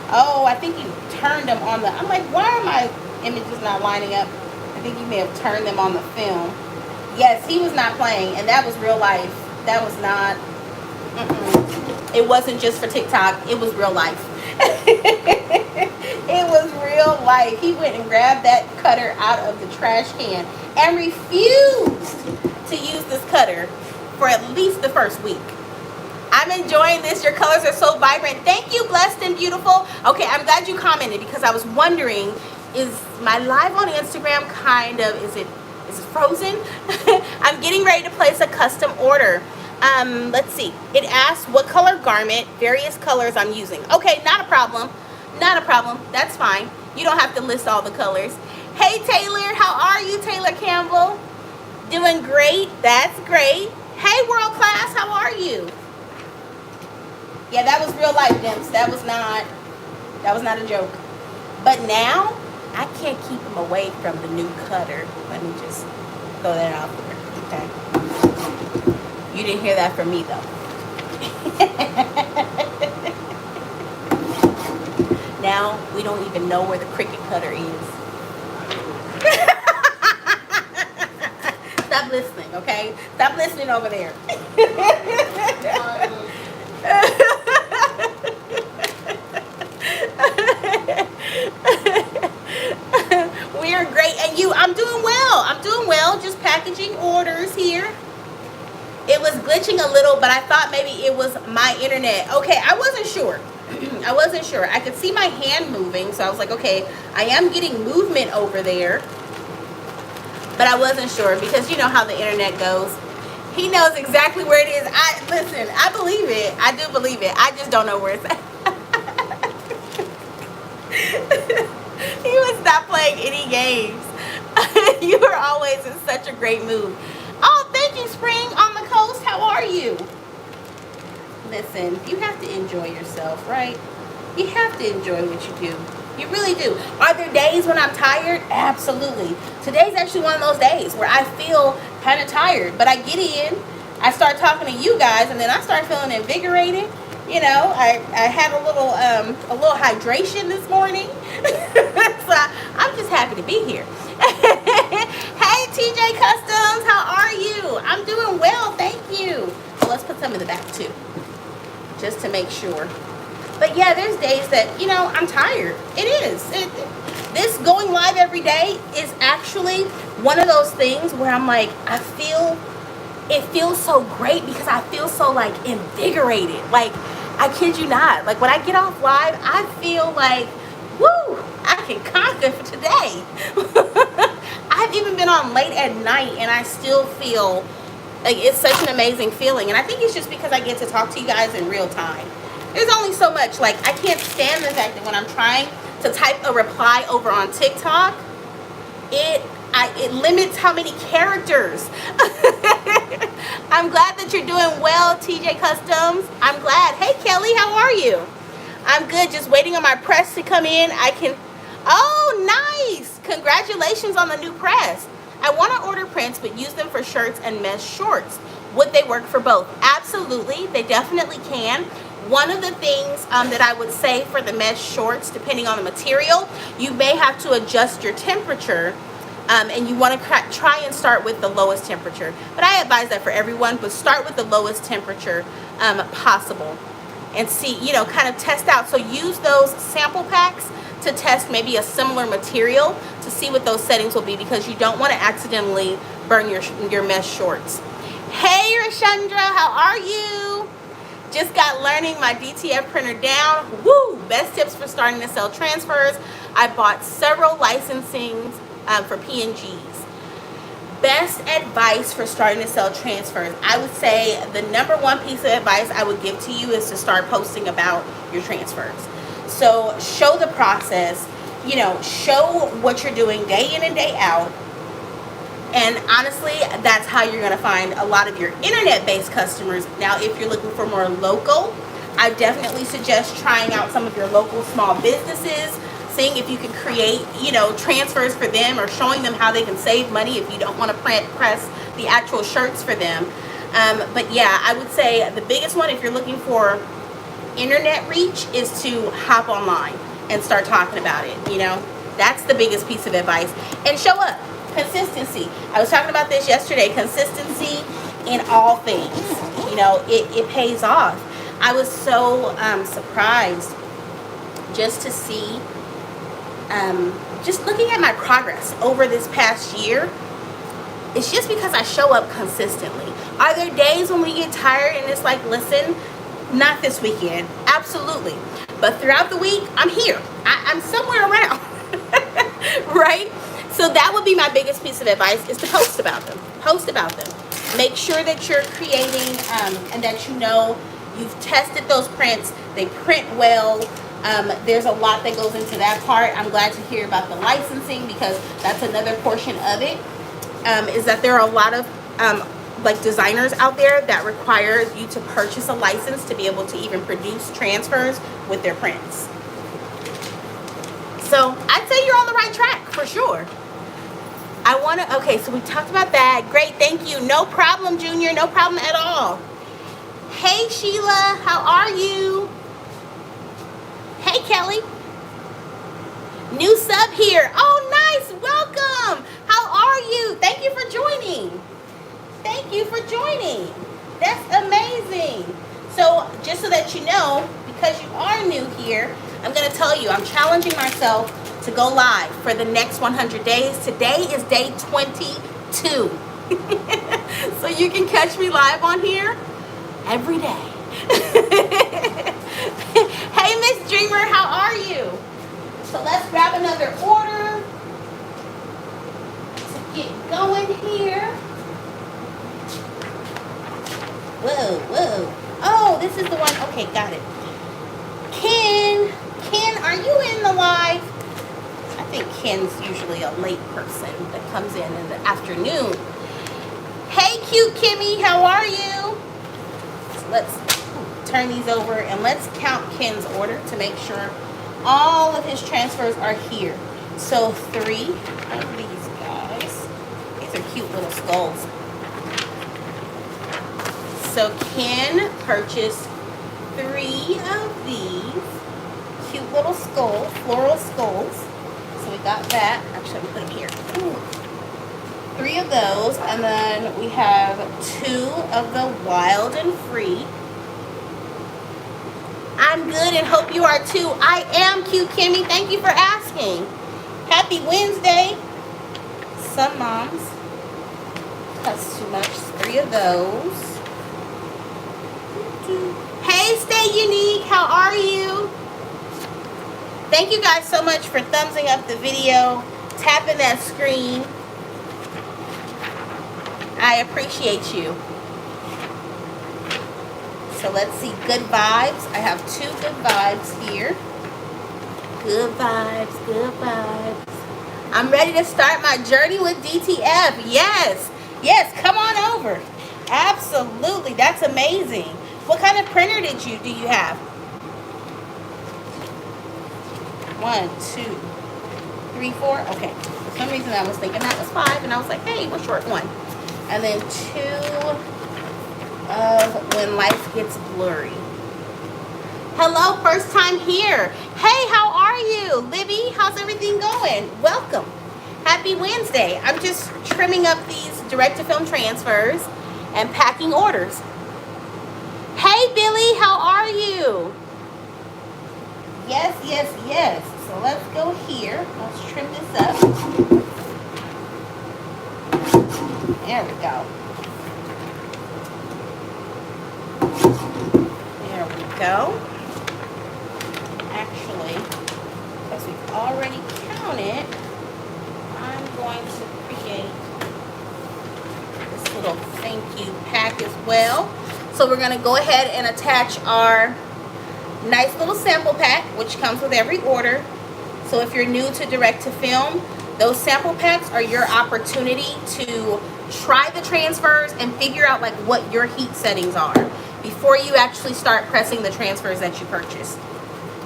Oh, I think you turned them on the, I'm like, why are my images not lining up? I think you may have turned them on the film. Yes, he was not playing, and that was real life. That was not, it wasn't just for TikTok, it was real life. It was real life. He went and grabbed that cutter out of the trash can and refused to use this cutter for at least the first week. I'm enjoying this. Your colors are so vibrant. Thank you, blessed and beautiful. Okay, I'm glad you commented because I was wondering, is my live on Instagram kind of, is it frozen? I'm getting ready to place a custom order. Let's see. It asks what color garment, various colors I'm using. Okay, not a problem. Not a problem. That's fine. You don't have to list all the colors. Hey, Taylor. How are you, Taylor Campbell? Doing great. That's great. Hey, World Class. How are you? Yeah, that was real life, Dimps. That was not a joke. But now, I can't keep him away from the new cutter. Let me just throw that out there. Okay. You didn't hear that from me, though. Now, we don't even know where the Cricut cutter is. Stop listening, okay? Stop listening over there. We are great, and but I thought maybe it was my internet. Okay, I wasn't sure. I wasn't sure. I could see my hand moving, so I was like, okay, I am getting movement over there. But I wasn't sure because you know how the internet goes. He knows exactly where it is. Listen, I believe it. I do believe it. I just don't know where it's at. He was not playing any games. You are always in such a great mood. Oh, thank you, Spring on the coast. How are you? Listen, you have to enjoy yourself, right? You have to enjoy what you do. You really do. Are there days when I'm tired? Absolutely. Today's actually one of those days where I feel kind of tired, but I get in, I start talking to you guys, and then I start feeling invigorated. You know, I had a little hydration this morning. So I'm just happy to be here. Hey, TJ Customs, how are you? I'm doing well, thank you. Well, let's put some in the back too, just to make sure. But yeah, there's days that, you know, I'm tired. It is. This going live every day is actually one of those things where I'm like, it feels so great because I feel so like invigorated. Like, I kid you not. Like when I get off live, I feel like, woo, I can conquer for today. I've even been on late at night and I still feel like it's such an amazing feeling. And I think it's just because I get to talk to you guys in real time. There's only so much. Like, I can't stand the fact that when I'm trying to type a reply over on TikTok, it limits how many characters. I'm glad that you're doing well, TJ Customs. I'm glad. Hey, Kelly, how are you? I'm good. Just waiting on my press to come in. Oh, nice. Congratulations on the new press. I want to order prints, but use them for shirts and mesh shorts. Would they work for both? Absolutely. They definitely can. One of the things that I would say for the mesh shorts, depending on the material, you may have to adjust your temperature. And you want to try and start with the lowest temperature. But I advise that for everyone, but start with the lowest temperature possible. And see, you know, kind of test out. So use those sample packs to test maybe a similar material to see what those settings will be, because you don't want to accidentally burn your mesh shorts. Hey, Rashandra, how are you? Just got learning my DTF printer down. Woo! Best tips for starting to sell transfers. I bought several licensings for PNGs. Best advice for starting to sell transfers. I would say the number one piece of advice I would give to you is to start posting about your transfers. So show the process, you know, show what you're doing day in and day out. And honestly, that's how you're going to find a lot of your internet-based customers. Now, if you're looking for more local, I definitely suggest trying out some of your local small businesses, seeing if you can create, you know, transfers for them, or showing them how they can save money if you don't want to press the actual shirts for them. But yeah, I would say the biggest one, if you're looking for internet reach, is to hop online and start talking about it. You know, that's the biggest piece of advice. And show up. Consistency. I was talking about this yesterday. Consistency in all things. You know, it pays off. I was so surprised just to see, just looking at my progress over this past year. It's just because I show up consistently. Are there days when we get tired and it's like, listen, not this weekend? Absolutely. But throughout the week, I'm here. I'm somewhere around. Right? So that would be my biggest piece of advice, is to post about them. Post about them. Make sure that you're creating and that you know you've tested those prints. They print well. There's a lot that goes into that part. I'm glad to hear about the licensing, because that's another portion of it, is that there are a lot of like designers out there that require you to purchase a license to be able to even produce transfers with their prints. So I'd say you're on the right track for sure. Okay, so we talked about that. Great, thank you. No problem, Junior. No problem at all. Hey, Sheila, how are you? Hey, Kelly. New sub here. Oh, nice. Welcome. How are you? Thank you for joining. Thank you for joining. That's amazing. So just so that you know, because you are new here, I'm going to tell you, I'm challenging myself to go live for the next 100 days. Today is day 22. So you can catch me live on here. every day. Hey, Miss Dreamer, how are you? So let's grab another order to get going here. Whoa, whoa. Oh, this is the one. Okay, got it. Ken, are you in the live? I think Ken's usually a late person that comes in the afternoon. Hey, cute Kimmy, how are you? So let's turn these over and let's count Ken's order to make sure all of his transfers are here. So 3 of these guys. These are cute little skulls. So Ken purchased 3 of these cute little skulls, floral skulls. So we got that. Actually, I'm gonna put them here. Ooh. 3 of those, and then we have 2 of the wild and free. I'm good and hope you are too. I am, cute Kimmy. Thank you for asking. Happy Wednesday. Some moms cost too much. 3 of those. Hey, Stay Unique. How are you? Thank you guys so much for thumbsing up the video, tapping that screen. I appreciate you. So let's see, good vibes. I have 2 good vibes here. Good vibes, good vibes. I'm ready to start my journey with DTF. Yes, yes, come on over. Absolutely, that's amazing. What kind of printer do you have? 1, 2, 3, 4. Okay. For some reason I was thinking that was 5, and I was like, hey, we're short 1. And then 2 of When Life Gets Blurry. Hello, first time here. Hey, how are you? Libby, how's everything going? Welcome. Happy Wednesday. I'm just trimming up these direct-to-film transfers and packing orders. Hey, Billy, how are you? Yes, yes, yes. So let's go here. Let's trim this up. There we go. There we go. Actually, because we've already counted, I'm going to create this little thank you pack as well. So we're going to go ahead and attach our nice little sample pack, which comes with every order. So if you're new to direct to film, those sample packs are your opportunity to try the transfers and figure out like what your heat settings are before you actually start pressing the transfers that you purchase.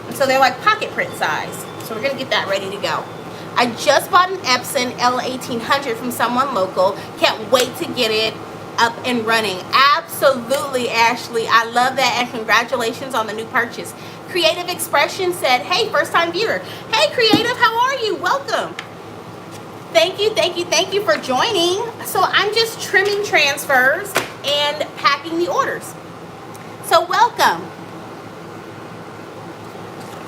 And so they're like pocket print size. So we're gonna get that ready to go. I just bought an Epson L1800 from someone local. Can't wait to get it up and running. Absolutely, Ashley. I love that, and congratulations on the new purchase. Creative Expression said, hey, first time viewer. Hey, Creative, how are you? Welcome. Thank you, thank you, thank you for joining. So I'm just trimming transfers and packing the orders. So welcome.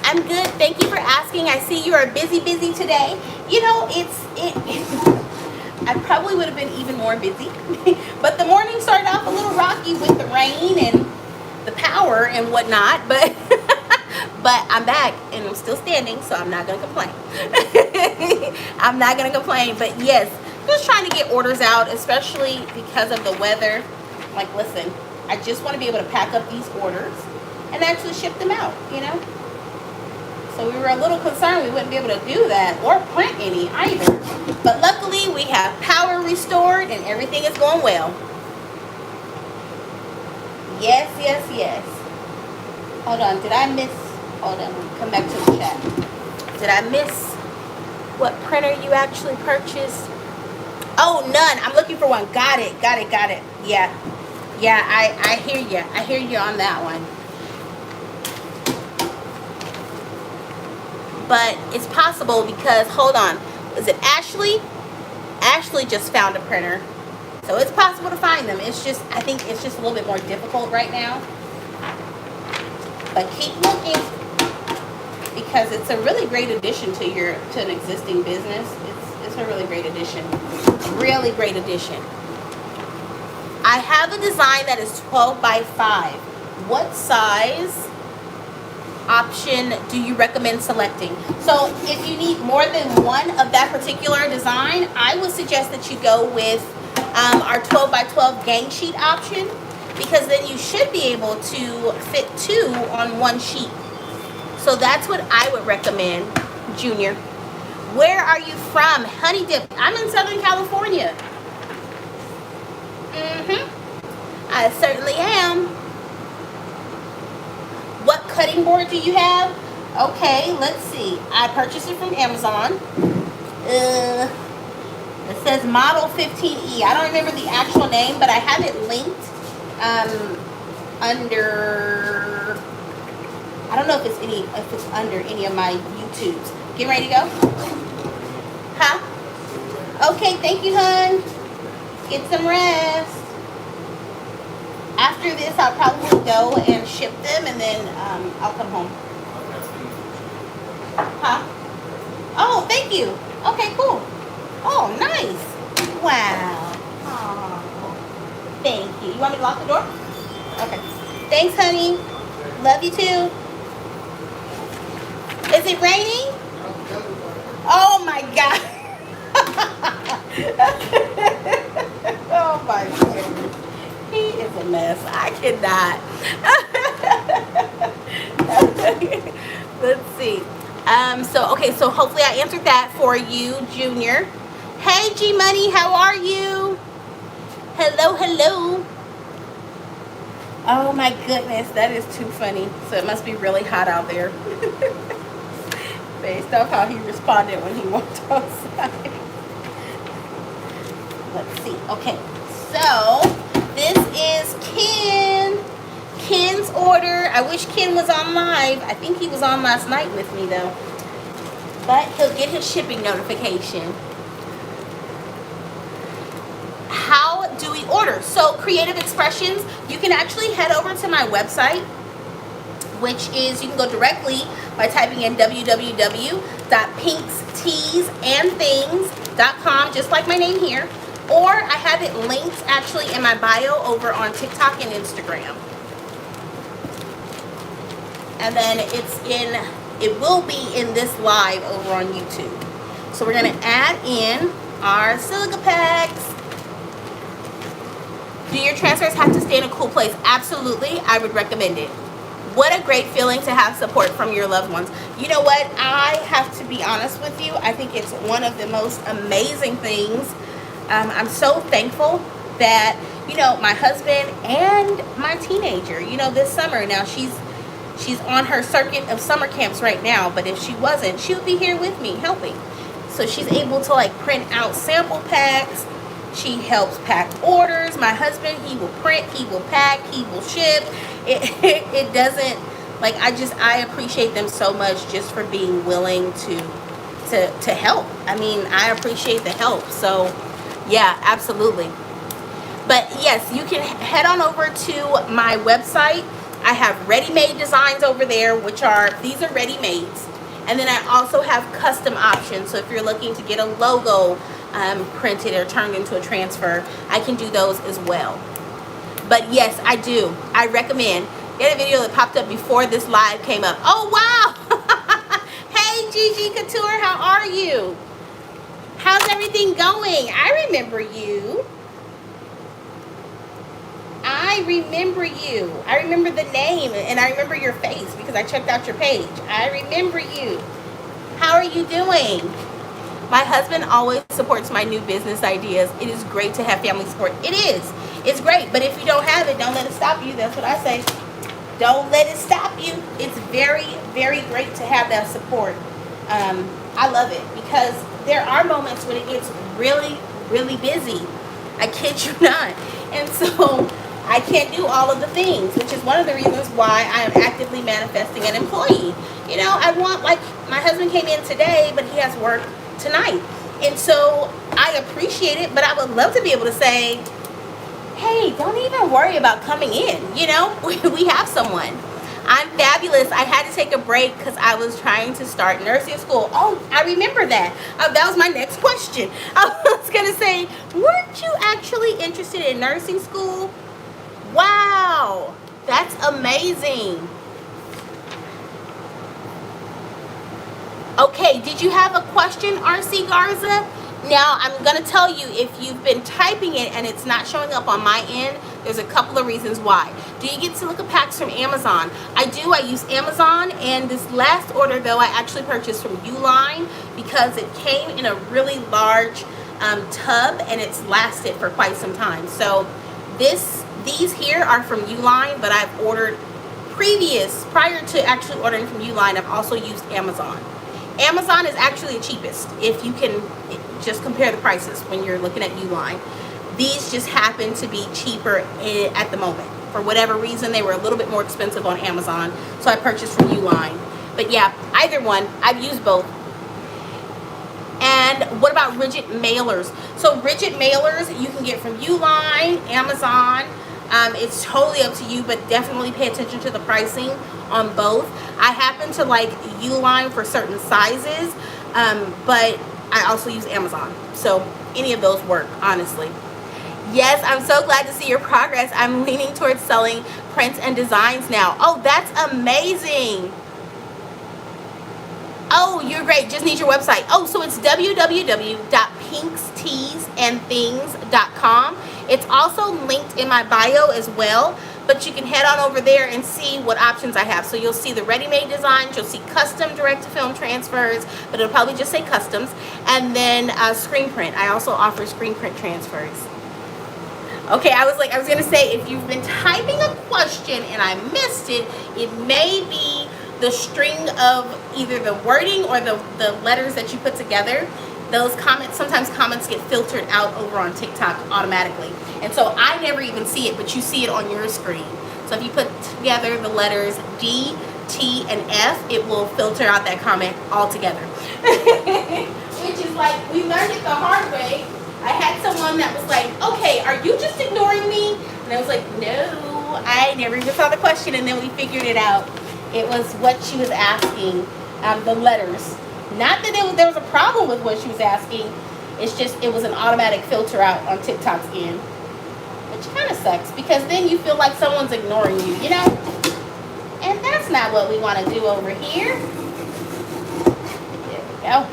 I'm good. Thank you for asking. I see you are busy today. You know, I probably would have been even more busy, but the morning started off a little rocky with the rain and the power and whatnot, but but I'm back and I'm still standing, so I'm not gonna complain. I'm not gonna complain, but yes, just trying to get orders out, especially because of the weather. Like, listen, I just want to be able to pack up these orders and actually ship them out, you know. So we were a little concerned we wouldn't be able to do that or print any either. But luckily we have power restored and everything is going well. Yes, yes, yes. Hold on, did I miss? Hold on, come back to the chat. Did I miss what printer you actually purchased? Oh, none. I'm looking for one. Got it, got it, got it. Yeah. Yeah, I hear you. I hear you on that one. But it's possible because, hold on, is it Ashley? Ashley just found a printer. So it's possible to find them. It's just, I think it's just a little bit more difficult right now. But keep looking, because it's a really great addition to an existing business. It's a really great addition. Really great addition. I have a design that is 12 by 5. What size option do you recommend selecting? So if you need more than one of that particular design, I would suggest that you go with our 12 by 12 gang sheet option, because then you should be able to fit 2 on one sheet. So that's what I would recommend, Junior. Where are you from? Honey Dip. I'm in Southern California. I certainly am. What cutting board do you have? Okay, let's see. I purchased it from Amazon. It says Model 15E. I don't remember the actual name, but I have it linked under. I don't know if it's under any of my YouTubes. Get ready to go? Huh? Okay, thank you, hon. Get some rest. After this, I'll probably go and ship them, and then I'll come home. Huh? Oh, thank you. Okay, cool. Oh, nice. Wow. Oh, thank you. You want me to lock the door? Okay. Thanks, honey. Love you too. Is it raining? Oh my God. Oh my goodness. He is a mess. I cannot. Let's see. So hopefully I answered that for you, Junior. Hey, G Money, how are you? Hello, hello. Oh my goodness, that is too funny. So it must be really hot out there. Based off how he responded when he walked outside. Let's see. Okay, so this is Ken's order. I wish Ken was on live. I think he was on last night with me though. But he'll get his shipping notification. How do we order? So Creative Expressions, you can actually head over to my website, which is, you can go directly by typing in www.pinksteesandthings.com, just like my name here. Or I have it linked actually in my bio over on TikTok and Instagram. And then it will be in this live over on YouTube. So we're going to add in our silica packs. Do your transfers have to stay in a cool place? Absolutely, I would recommend it. What a great feeling to have support from your loved ones. You know what? I have to be honest with you. I think it's one of the most amazing things. I'm so thankful that, you know, my husband and my teenager, you know, this summer, now she's on her circuit of summer camps right now, but if she wasn't, she would be here with me helping. So she's able to like print out sample packs. She helps pack orders. My husband, he will print, he will pack, he will ship. It doesn't, like, I appreciate them so much just for being willing to help. I mean, I appreciate the help. So yeah, absolutely. But yes, you can head on over to my website. I have ready-made designs over there, these are ready-mades. And then I also have custom options. So if you're looking to get a logo printed or turned into a transfer, I can do those as well. But yes, I do. I recommend. Get a video that popped up before this live came up. Oh, wow. Hey, Gigi Couture, how are you? How's everything going? I remember you. I remember you. I remember the name, and I remember your face because I checked out your page. I remember you. How are you doing? My husband always supports my new business ideas. It is great to have family support. It is. It's great, but if you don't have it, don't let it stop you. That's what I say. Don't let it stop you. It's very, very great to have that support. I love it because there are moments when it gets really, really busy. I kid you not. And so I can't do all of the things, which is one of the reasons why I am actively manifesting an employee. You know, I want, like, my husband came in today, but he has work tonight. And so I appreciate it, but I would love to be able to say, hey, don't even worry about coming in. You know, we have someone. I'm fabulous. I had to take a break because I was trying to start nursing school. Oh, I remember that. That was my next question. I was going to say, weren't you actually interested in nursing school? Wow, that's amazing. Okay, did you have a question, RC Garza? Now, I'm going to tell you, if you've been typing it and it's not showing up on my end, there's a couple of reasons why. Do you get silica packs from Amazon? I do. I use Amazon, and this last order, though, I actually purchased from Uline because it came in a really large tub, and it's lasted for quite some time. So these here are from Uline, but I've ordered prior to actually ordering from Uline, I've also used Amazon. Amazon is actually the cheapest if you can just compare the prices when you're looking at Uline. These just happen to be cheaper at the moment. For whatever reason, they were a little bit more expensive on Amazon, so I purchased from Uline. But yeah, either one, I've used both. And what about rigid mailers? So rigid mailers you can get from Uline, Amazon. It's totally up to you, but definitely pay attention to the pricing on both. I happen to like Uline for certain sizes, but I also use Amazon. So any of those work, honestly. Yes, I'm so glad to see your progress. I'm leaning towards selling prints and designs now. Oh, that's amazing. Oh, you're great. Just need your website. Oh, so it's www.pinksteesandthings.com. It's also linked in my bio as well, but you can head on over there and see what options I have. So you'll see the ready-made designs, you'll see custom direct-to-film transfers, but it'll probably just say customs, and then screen print. I also offer screen print transfers. Okay, I was going to say, if you've been typing a question and I missed it, it may be the string of either the wording or the letters that you put together. Those comments, sometimes comments get filtered out over on TikTok automatically. And so I never even see it, but you see it on your screen. So if you put together the letters D, T, and F, it will filter out that comment altogether. Which is like, we learned it the hard way. I had someone that was like, okay, are you just ignoring me? And I was like, no, I never even saw the question. And then we figured it out. It was what she was asking, the letters. Not that there was a problem with what she was asking. It's just it was an automatic filter out on TikTok's end. Which kind of sucks because then you feel like someone's ignoring you, you know? And that's not what we want to do over here. There we go.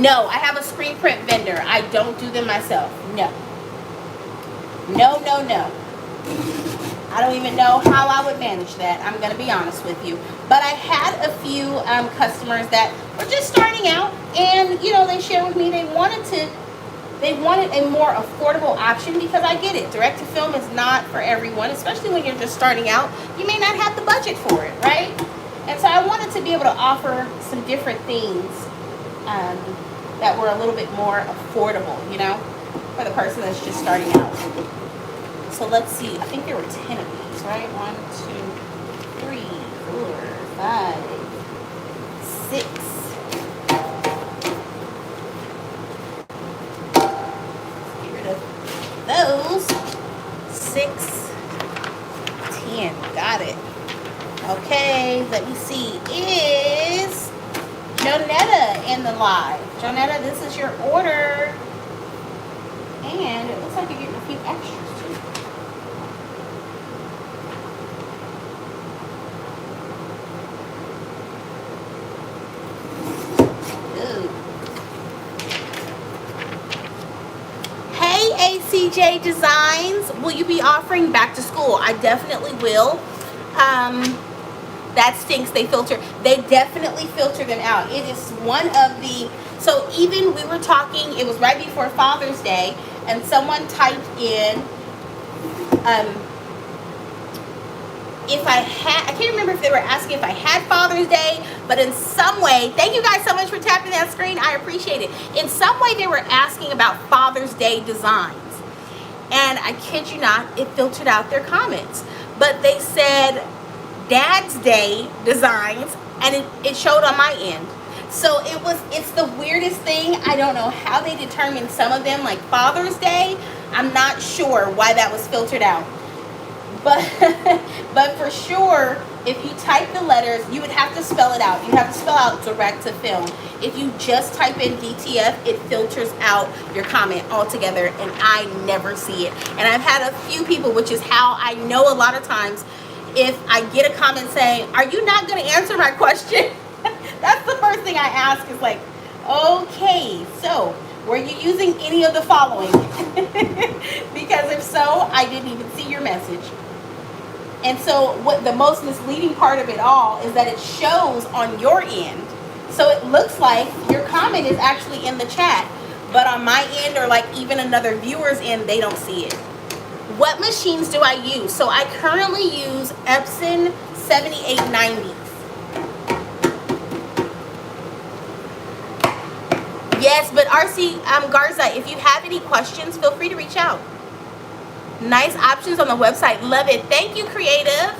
No, I have a screen print vendor. I don't do them myself. No. No, no, no. I don't even know how I would manage that. I'm going to be honest with you. But I had a few customers that were just starting out, and you know, they shared with me they wanted a more affordable option because I get it. Direct to film is not for everyone, especially when you're just starting out. You may not have the budget for it, right? And so I wanted to be able to offer some different things that were a little bit more affordable, you know, for the person that's just starting out. So let's see. I think there were 10 of these, right? 1, 2, 3, 4, 5, 6. Get rid of those. 6, 10. Got it. Okay. Let me see. Is Jonetta in the live? Jonetta, this is your order. And it looks like you're getting a few extras too. ACJ Designs, will you be offering back to school? I definitely will. That stinks. They definitely filter them out. It is one of the, so even we were talking, it was right before Father's Day, and someone typed in, I can't remember if they were asking if I had Father's Day, but in some way, thank you guys so much for tapping that screen. I appreciate it. In some way, they were asking about Father's Day designs. And I kid you not, it filtered out their comments. But they said Dad's Day designs, and it showed on my end. So it's the weirdest thing. I don't know how they determined some of them, like Father's Day. I'm not sure why that was filtered out. But but for sure, if you type the letters, you would have to spell it out. You have to spell out direct to film. If you just type in DTF, it filters out your comment altogether, and I never see it. And I've had a few people, which is how I know a lot of times, if I get a comment saying, "Are you not going to answer my question?" That's the first thing I ask is like, okay, so were you using any of the following? Because if so, I didn't even see your message. And so what the most misleading part of it all is that it shows on your end. So it looks like your comment is actually in the chat, but on my end, or like even another viewer's end, they don't see it. What machines do I use? So I currently use Epson 7890s. Yes, but RC Garza, if you have any questions, feel free to reach out. Nice options on the website. Love it. Thank you, creative.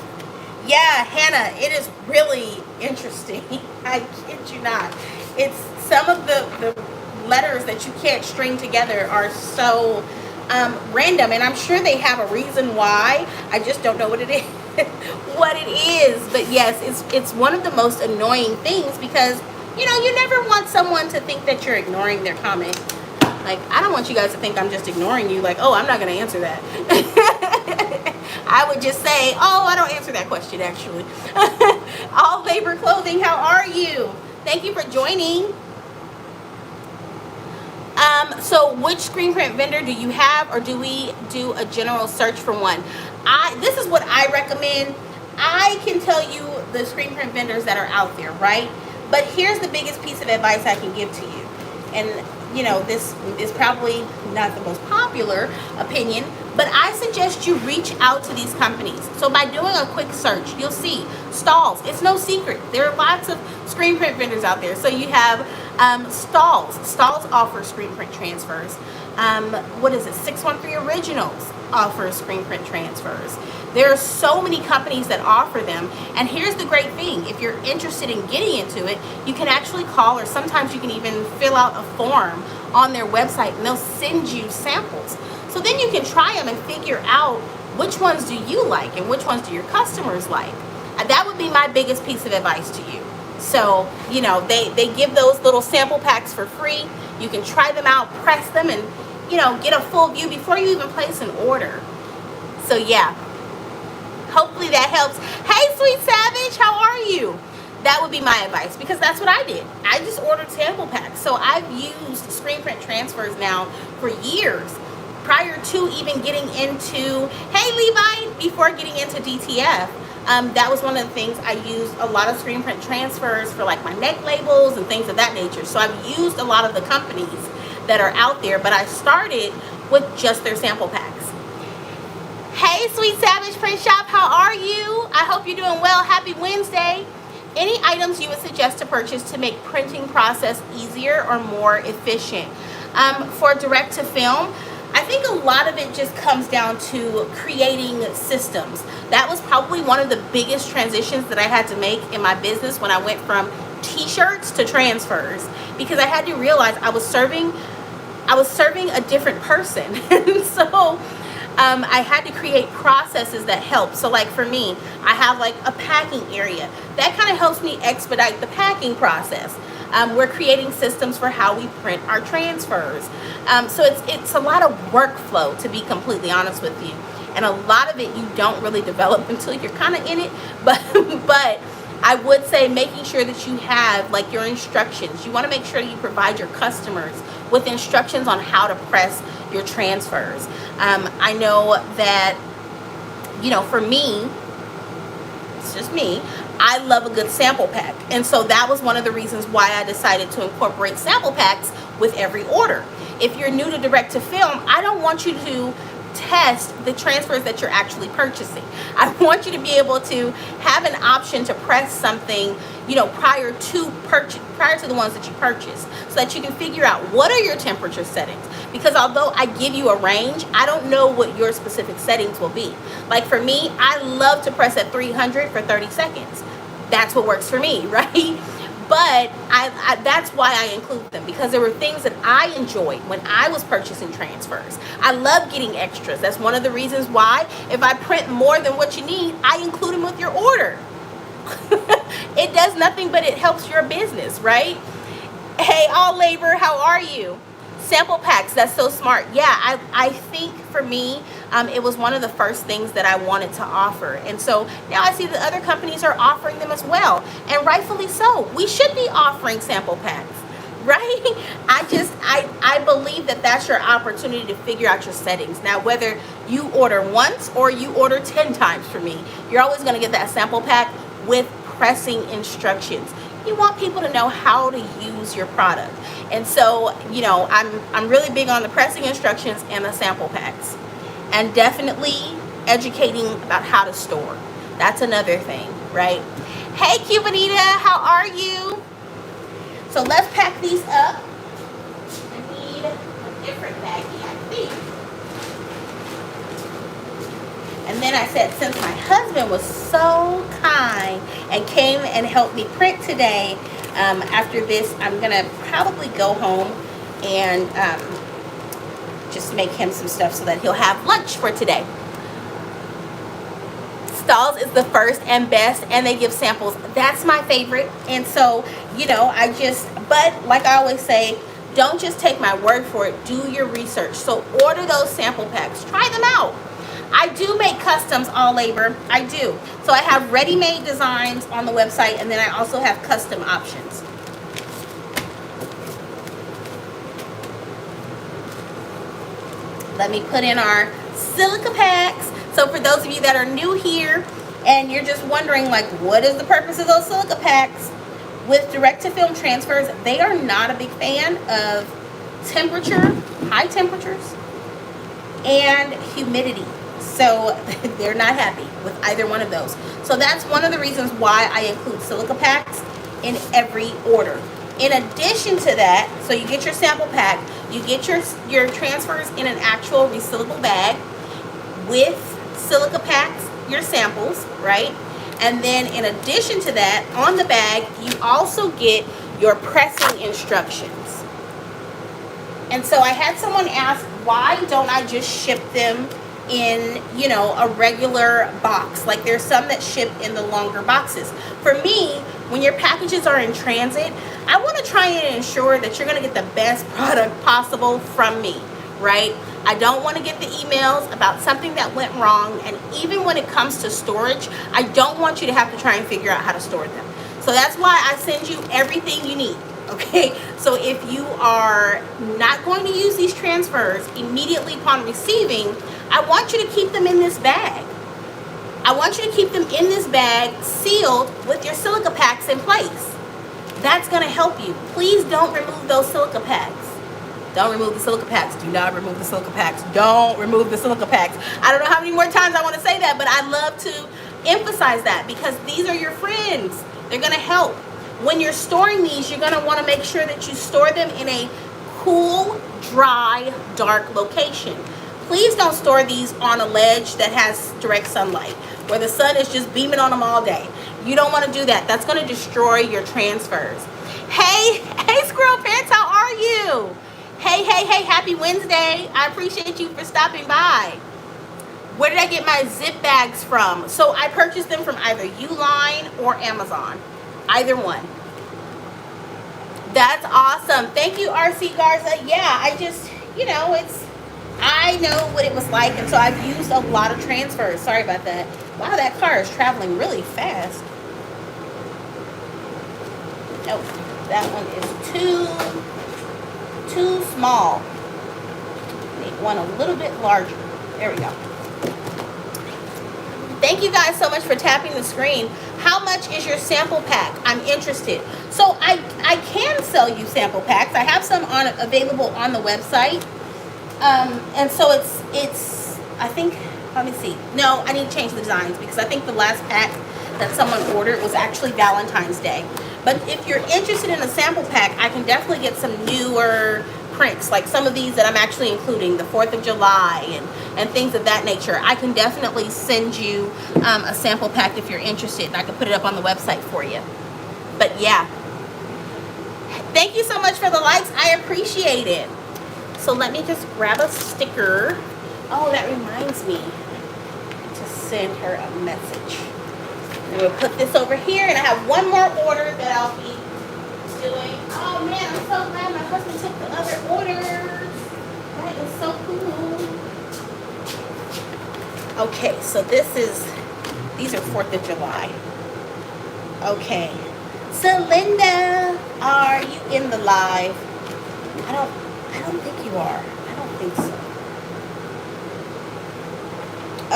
Yeah, Hannah, it is really interesting. I kid you not. It's some of the letters that you can't string together are so random, and I'm sure they have a reason why. I just don't know what it is. But yes, it's one of the most annoying things, because you know, you never want someone to think that you're ignoring their comment. Like, I don't want you guys to think I'm just ignoring you, like, oh, I'm not going to answer that. I would just say, oh, I don't answer that question, actually. All Labor Clothing, how are you? Thank you for joining. So which screen print vendor do you have, or do we do a general search for one? This is what I recommend. I can tell you the screen print vendors that are out there, right? But here's the biggest piece of advice I can give to you. And, you know, this is probably not the most popular opinion, but I suggest you reach out to these companies. So by doing a quick search, you'll see Stalls. It's no secret. There are lots of screen print vendors out there. So you have Stalls. Stalls offers screen print transfers. What is it? 613 Originals offers screen print transfers. There are so many companies that offer them, and here's the great thing: if you're interested in getting into it, you can actually call, or sometimes you can even fill out a form on their website, and they'll send you samples. So then you can try them and figure out which ones do you like and which ones do your customers like. That would be my biggest piece of advice to you. So, you know, they give those little sample packs for free. You can try them out, press them, and, you know, get a full view before you even place an order. So yeah, hopefully that helps. Hey, Sweet Savage, how are you? That would be my advice, because that's what I did. I just ordered sample packs. So I've used screen print transfers now for years, prior to even getting into, hey Levi, before getting into DTF. That was one of the things I used a lot of screen print transfers for, like my neck labels and things of that nature. So I've used a lot of the companies that are out there, but I started with just their sample packs. Hey, Sweet Savage Print Shop, how are you? I hope you're doing well. Happy Wednesday. Any items you would suggest to purchase to make printing process easier or more efficient? For direct to film, I think a lot of it just comes down to creating systems. That was probably one of the biggest transitions that I had to make in my business when I went from t-shirts to transfers, because I had to realize I was serving a different person. And so I had to create processes that help. So like for me, I have like a packing area that kind of helps me expedite the packing process. We're creating systems for how we print our transfers. So it's a lot of workflow, to be completely honest with you. And a lot of it you don't really develop until you're kind of in it. But I would say making sure that you have like your instructions. You want to make sure you provide your customers with instructions on how to press your transfers. I know that, you know, for me, it's just me, I love a good sample pack. And so that was one of the reasons why I decided to incorporate sample packs with every order. If you're new to direct to film, I don't want you to test the transfers that you're actually purchasing. I want you to be able to have an option to press something, you know, prior to the ones that you purchase, so that you can figure out what are your temperature settings. Because although I give you a range, I don't know what your specific settings will be. Like for me, I love to press at 300 for 30 seconds. That's what works for me, right? But that's why I include them, because there were things that I enjoyed when I was purchasing transfers. I love getting extras. That's one of the reasons why if I print more than what you need, I include them with your order. It does nothing but it helps your business, right? Hey, All Labor, how are you? Sample packs, that's so smart. Yeah, I think for me, it was one of the first things that I wanted to offer. And so now I see that other companies are offering them as well. And rightfully so. We should be offering sample packs, right? I believe that that's your opportunity to figure out your settings. Now, whether you order once or you order 10 times from me, you're always going to get that sample pack with pressing instructions. You want people to know how to use your product. And so, you know, I'm really big on the pressing instructions and the sample packs. And definitely educating about how to store. That's another thing, right? Hey, Cubanita, how are you? So let's pack these up. I need a different baggie, I think. And then I said, since my husband was so kind and came and helped me print today, after this, I'm going to probably go home and just make him some stuff so that he'll have lunch for today. Stalls is the first and best, and they give samples. That's my favorite. And so, you know, but like I always say, don't just take my word for it. Do your research. So order those sample packs. Try them out. I do make customs, All Labor. I do. So I have ready-made designs on the website, and then I also have custom options. Let me put in our silica packs. So for those of you that are new here and you're just wondering, like, what is the purpose of those silica packs? With direct-to-film transfers, they are not a big fan of temperature, high temperatures, and humidity. So they're not happy with either one of those. So that's one of the reasons why I include silica packs in every order. In addition to that, so you get your sample pack, you get your transfers in an actual resealable bag with silica packs, your samples, right? And then in addition to that, on the bag, you also get your pressing instructions. And so I had someone ask, why don't I just ship them in, you know, a regular box? Like, there's some that ship in the longer boxes. For me, when your packages are in transit, I want to try and ensure that you're going to get the best product possible from me, right? I don't want to get the emails about something that went wrong. And even when it comes to storage, I don't want you to have to try and figure out how to store them. So that's why I send you everything you need. Okay, so if you are not going to use these transfers immediately upon receiving, I want you to keep them in this bag. I want you to keep them in this bag sealed with your silica packs in place. That's going to help you. Please don't remove those silica packs. Don't remove the silica packs. Do not remove the silica packs. Don't remove the silica packs. I don't know how many more times I want to say that, but I love to emphasize that because these are your friends. They're going to help. When you're storing these, you're going to want to make sure that you store them in a cool, dry, dark location. Please don't store these on a ledge that has direct sunlight, where the sun is just beaming on them all day. You don't want to do that. That's going to destroy your transfers. Hey, Squirrel Pants, how are you? Hey, happy Wednesday. I appreciate you for stopping by. Where did I get my zip bags from? So I purchased them from either Uline or Amazon. Either one. That's awesome. Thank you, RC Garza. Yeah, I just, you know, I know what it was like, and so I've used a lot of transfers. Sorry about that. Wow, that car is traveling really fast. Oh, that one is too small. Need one a little bit larger. There we go. Thank you guys so much for tapping the screen. How much is your sample pack? I'm interested. So I can sell you sample packs. I have some available on the website. And so it's I think, let me see. No, I need to change the designs because I think the last pack that someone ordered was actually Valentine's Day. But if you're interested in a sample pack, I can definitely get some newer prints, like some of these that I'm actually including, the 4th of July and things of that nature. I can definitely send you a sample pack if you're interested, and I can put it up on the website for you. But yeah, Thank you so much for the likes. I appreciate it. So let me just grab a sticker. Oh, that reminds me to send her a message. And we'll put this over here, and I have one more order that I'll be doing. Oh man, I'm so glad my husband took the other orders. That is so cool. Okay, so these are 4th of July. Okay. So Linda, are you in the live? I don't think you are. I don't think so.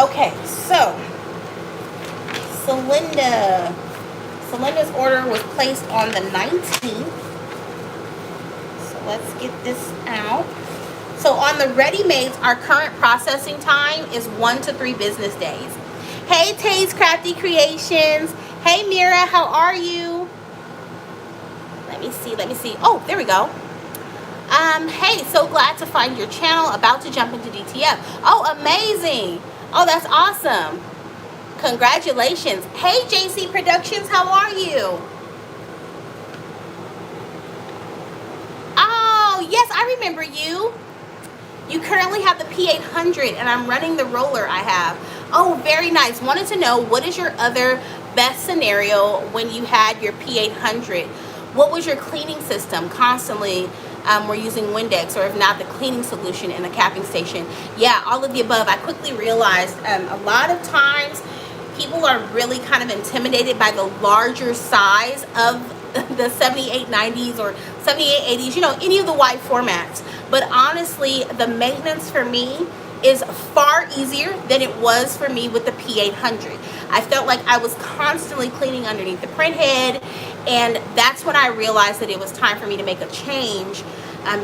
Okay, so Celinda's order was placed on the 19th. So let's get this out. So on the ready-mades, our current processing time is 1 to 3 business days. Hey, Tay's Crafty Creations. Hey, Mira, how are you? Let me see. Oh, there we go. Hey, so glad to find your channel. About to jump into DTF. Oh, amazing. Oh, that's awesome. Congratulations. Hey, JC Productions, how are you? Oh, yes, I remember you. You currently have the P800, and I'm running the roller I have. Oh, very nice. Wanted to know, what is your other best scenario when you had your P800? What was your cleaning system? Constantly we're using Windex, or if not, the cleaning solution in the capping station. Yeah, all of the above. I quickly realized a lot of times people are really kind of intimidated by the larger size of the 7890s or 7880s, you know, any of the wide formats. But honestly, the maintenance for me is far easier than it was for me with the P800. I felt like I was constantly cleaning underneath the print head, and that's when I realized that it was time for me to make a change,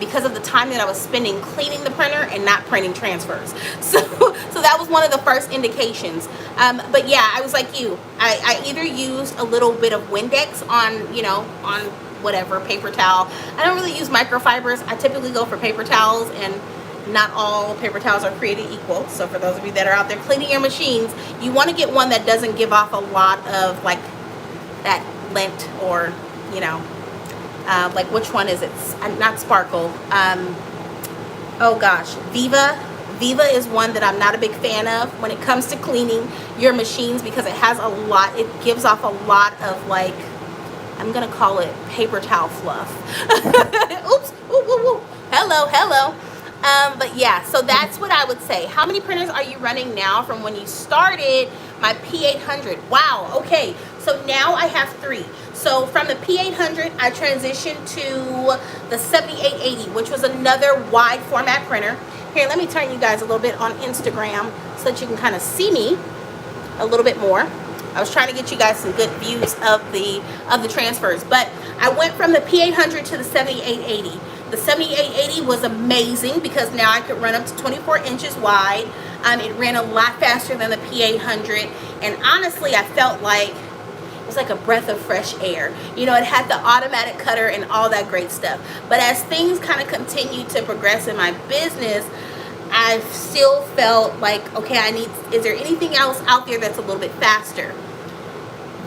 because of the time that I was spending cleaning the printer and not printing transfers. So that was one of the first indications. But yeah, I was like you. I either used a little bit of Windex on, you know, on whatever, paper towel. I don't really use microfibers. I typically go for paper towels, and not all paper towels are created equal. So for those of you that are out there cleaning your machines, you want to get one that doesn't give off a lot of like that lint, or, you know, like which one is it? Not Sparkle. Oh gosh, Viva. Viva is one that I'm not a big fan of when it comes to cleaning your machines, because it has a lot, it gives off a lot of, like, I'm gonna call it paper towel fluff. Oops, ooh, ooh, ooh. Hello. But yeah, so that's what I would say. How many printers are you running now from when you started my P800? Wow, okay, so now I have 3. So from the P800, I transitioned to the 7880, which was another wide format printer. Here, let me turn you guys a little bit on Instagram so that you can kind of see me a little bit more. I was trying to get you guys some good views of the transfers. But I went from the P800 to the 7880. The 7880 was amazing because now I could run up to 24 inches wide. It ran a lot faster than the P800. And honestly, I felt like it was like a breath of fresh air. You know, it had the automatic cutter and all that great stuff. But as things kind of continued to progress in my business, I still felt like, okay, is there anything else out there that's a little bit faster?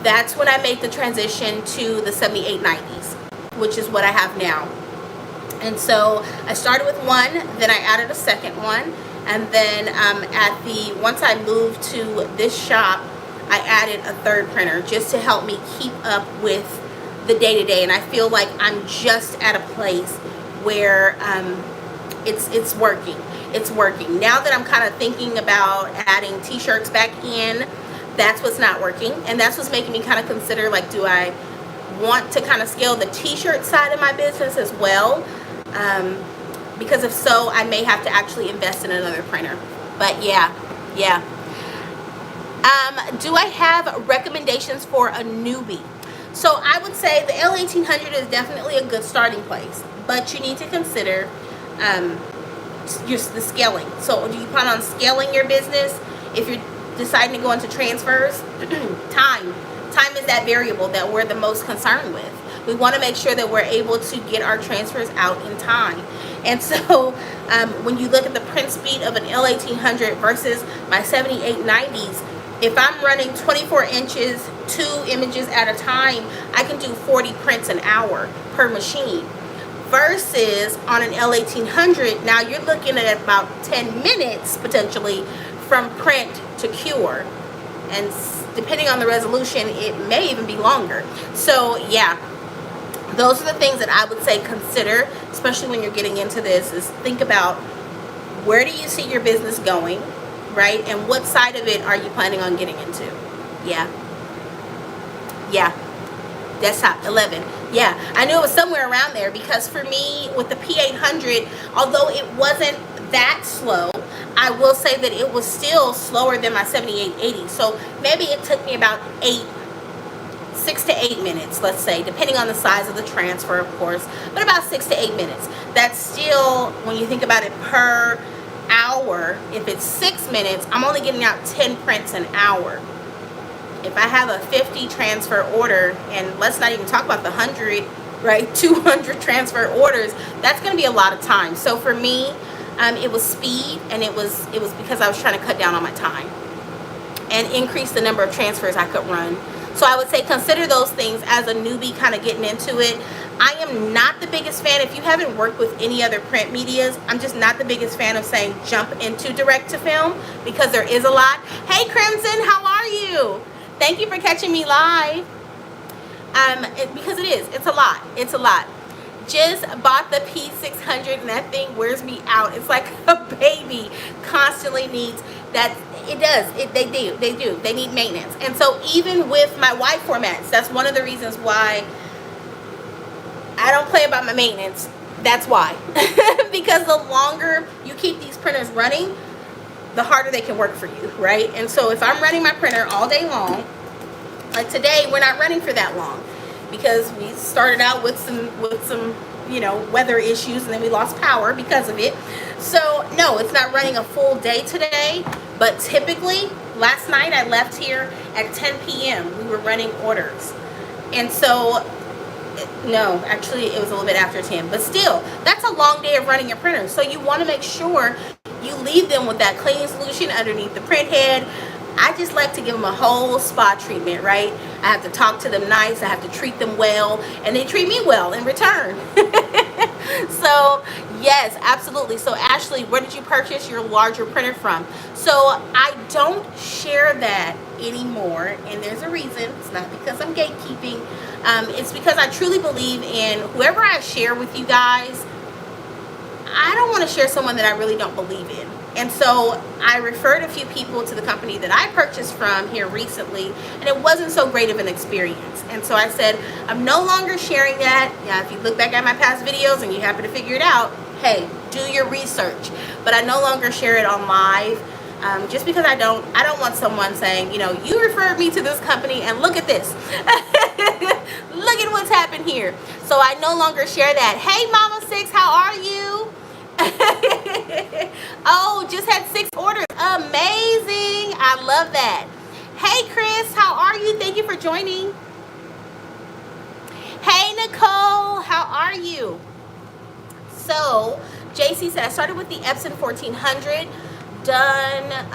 That's when I made the transition to the 7890s, which is what I have now. And so I started with one, then I added a second one, and then once I moved to this shop, I added a third printer just to help me keep up with the day-to-day. And I feel like I'm just at a place where it's working. It's working. Now that I'm kind of thinking about adding t-shirts back in, that's what's not working. And that's what's making me kind of consider, like, do I want to kind of scale the t-shirt side of my business as well? Because if so, I may have to actually invest in another printer. But yeah. Do I have recommendations for a newbie? So I would say the L1800 is definitely a good starting place, but you need to consider the scaling. So do you plan on scaling your business? If you're deciding to go into transfers, time is that variable that we're the most concerned with. We want to make sure that we're able to get our transfers out in time. And so when you look at the print speed of an L1800 versus my 7890s, if I'm running 24 inches, 2 images at a time, I can do 40 prints an hour per machine. versus on an L1800, now you're looking at about 10 minutes potentially from print to cure. And depending on the resolution, it may even be longer. So yeah, those are the things that I would say consider, especially when you're getting into this, is think about where do you see your business going, right? And what side of it are you planning on getting into? Yeah. Desktop 11. Yeah, I knew it was somewhere around there, because for me with the P800, although it wasn't that slow, I will say that it was still slower than my 7880. So maybe it took me about 6 to 8 minutes, let's say, depending on the size of the transfer, of course, but about 6 to 8 minutes. That's still, when you think about it per hour, if it's 6 minutes, I'm only getting out 10 prints an hour. If I have a 50 transfer order, and let's not even talk about the 100, right, 200 transfer orders, that's going to be a lot of time. So for me, it was speed, and it was because I was trying to cut down on my time and increase the number of transfers I could run. So I would say consider those things as a newbie kind of getting into it. I am not the biggest fan, if you haven't worked with any other print medias, I'm just not the biggest fan of saying jump into direct to film, because there is a lot. Hey Crimson, how are you? Thank you for catching me live. Because it's a lot. It's a lot. Just bought the P600 and that thing wears me out. It's like a baby. Constantly needs that. It does. They do. They need maintenance. And so even with my wide formats, that's one of the reasons why I don't play about my maintenance. That's why. Because the longer you keep these printers running, the harder they can work for you, right? And so if I'm running my printer all day long, like today, we're not running for that long because we started out with some weather issues, and then we lost power because of it. So no, it's not running a full day today, but typically last night I left here at 10 p.m. we were running orders. And so no, actually it was a little bit after 10, but still, that's a long day of running your printer. So you want to make sure you leave them with that cleaning solution underneath the print head. I just like to give them a whole spa treatment, right? I have to talk to them nice, I have to treat them well, and they treat me well in return. So yes, absolutely. So Ashley, where did you purchase your larger printer from? So I don't share that anymore, and there's a reason. It's not because I'm gatekeeping. It's because I truly believe in whoever I share with you guys. I don't want to share someone that I really don't believe in. And so I referred a few people to the company that I purchased from here recently, and it wasn't so great of an experience. And so I said, I'm no longer sharing that. Yeah, if you look back at my past videos and you happen to figure it out, hey, do your research. But I no longer share it on live, just because I don't want someone saying, you referred me to this company and look at this. Look at what's happened here. So I no longer share that. Hey, Mama Six, how are you? Oh, just had 6 orders. Amazing. I love that. Hey, Chris, how are you? Thank you for joining. Hey, Nicole, how are you? So, JC said, I started with the Epson 1400. Done,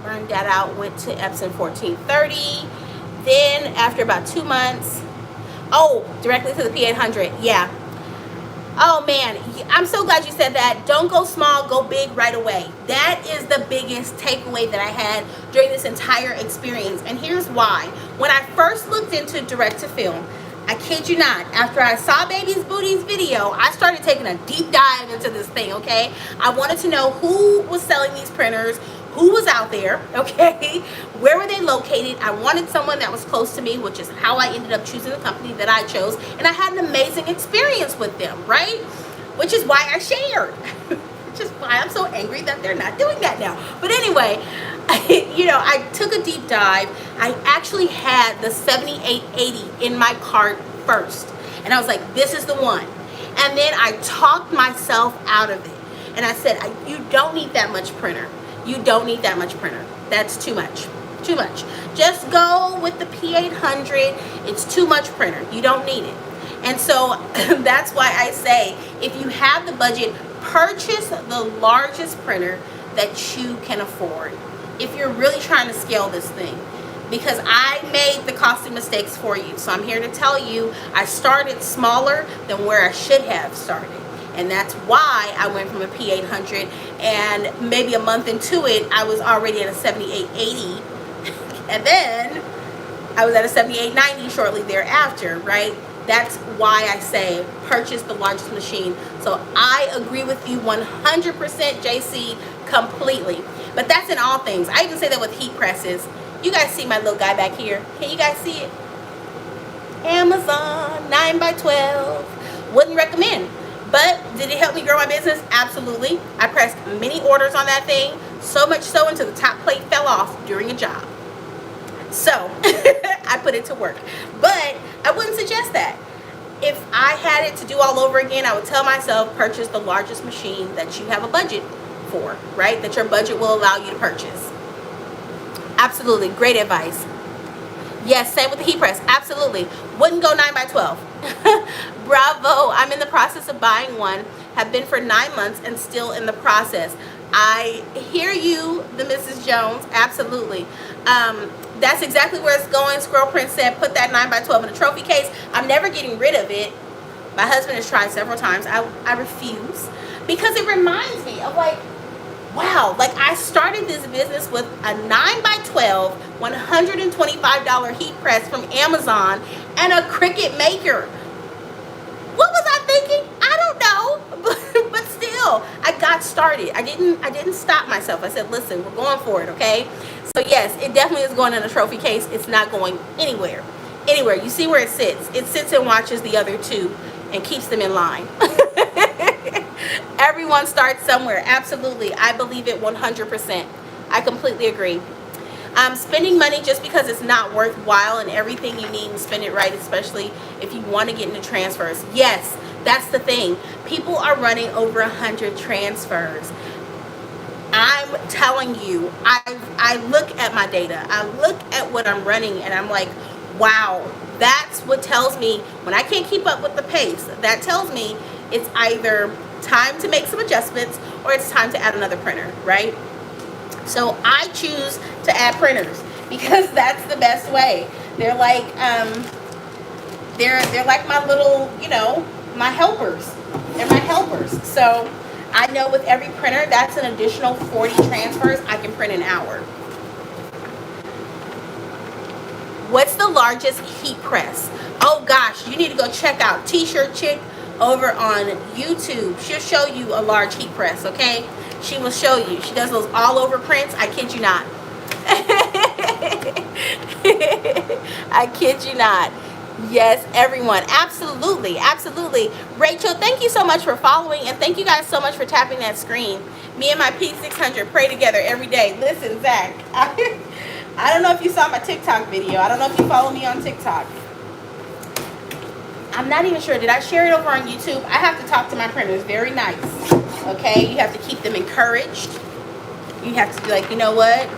burned that out, went to Epson 1430. Then, after about 2 months, directly to the P800. Yeah. Oh man, I'm so glad you said that. Don't go small, go big right away. That is the biggest takeaway that I had during this entire experience. And here's why. When I first looked into direct to film, I kid you not, after I saw Baby's Booty's video, I started taking a deep dive into this thing, okay? I wanted to know who was selling these printers, who was out there, okay? Where were they located? I wanted someone that was close to me, which is how I ended up choosing the company that I chose. And I had an amazing experience with them, right? Which is why I shared. Which is why I'm so angry that they're not doing that now. But anyway, I took a deep dive. I actually had the 7880 in my cart first. And I was like, this is the one. And then I talked myself out of it. And I said, you don't need that much printer. You don't need that much printer. That's too much. Too much. Just go with the P800. It's too much printer. You don't need it. And so that's why I say, if you have the budget, purchase the largest printer that you can afford. If you're really trying to scale this thing. because I made the costly mistakes for you. So I'm here to tell you I started smaller than where I should have started. And that's why I went from a P800, and maybe a month into it, I was already at a 7880. And then I was at a 7890 shortly thereafter, right? That's why I say purchase the largest machine. So I agree with you 100%, JC, completely. But that's in all things. I even say that with heat presses. You guys see my little guy back here? Can you guys see it? Amazon 9x12. Wouldn't recommend. But did it help me grow my business? Absolutely. I pressed many orders on that thing, so much so until the top plate fell off during a job. So I put it to work. But I wouldn't suggest that. If I had it to do all over again, I would tell myself, purchase the largest machine that you have a budget for, right? That your budget will allow you to purchase. Absolutely. Great advice. Yes, same with the heat press. Absolutely. Wouldn't go 9x12. Bravo. I'm in the process of buying one. Have been for 9 months and still in the process. I hear you, the Mrs. Jones. Absolutely. That's exactly where it's going. Squirrel Prince said, put that 9x12 in a trophy case. I'm never getting rid of it. My husband has tried several times. I refuse, because it reminds me of, like, wow, like I started this business with a 9x12 $125 heat press from Amazon and a Cricut maker. What was I thinking? I don't know, but still, I got started. I didn't stop myself. I said, listen, we're going for it, okay? So yes, it definitely is going in a trophy case. It's not going anywhere. You see where it sits. It sits and watches the other two and keeps them in line. Everyone starts somewhere. Absolutely. I believe it 100%. I completely agree. Spending money just because it's not worthwhile and everything you need, and spend it right, especially if you want to get into transfers. Yes, that's the thing. People are running over 100 transfers. I'm telling you, I look at my data. I look at what I'm running, and I'm like, wow, that's what tells me when I can't keep up with the pace. That tells me it's either time to make some adjustments or it's time to add another printer, right? So I choose to add printers because that's the best way. They're like they're like my little, my helpers. They're my helpers. So I know with every printer, that's an additional 40 transfers I can print an hour. What's the largest heat press? Oh gosh, you need to go check out T-Shirt Chick over on YouTube. She'll show you a large heat press, okay? She will show you. She does those all over prints. I kid you not. I kid you not. Yes, everyone. Absolutely. Absolutely. Rachel, thank you so much for following, and thank you guys so much for tapping that screen. Me and my P600 pray together every day. Listen, Zach, I don't know if you saw my TikTok video. I don't know if you follow me on TikTok. I'm not even sure. Did I share it over on YouTube? I have to talk to my printers. Very nice. Okay? You have to keep them encouraged. You have to be like, you know what?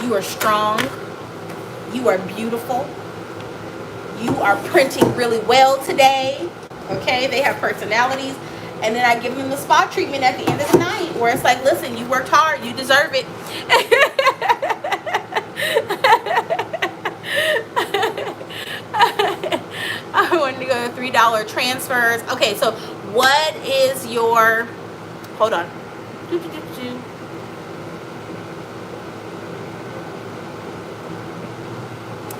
You are strong. You are beautiful. You are printing really well today. Okay? They have personalities. And then I give them the spa treatment at the end of the night where it's like, listen, you worked hard. You deserve it. I wanted to go to $3 transfers. Okay, so what is your, hold on.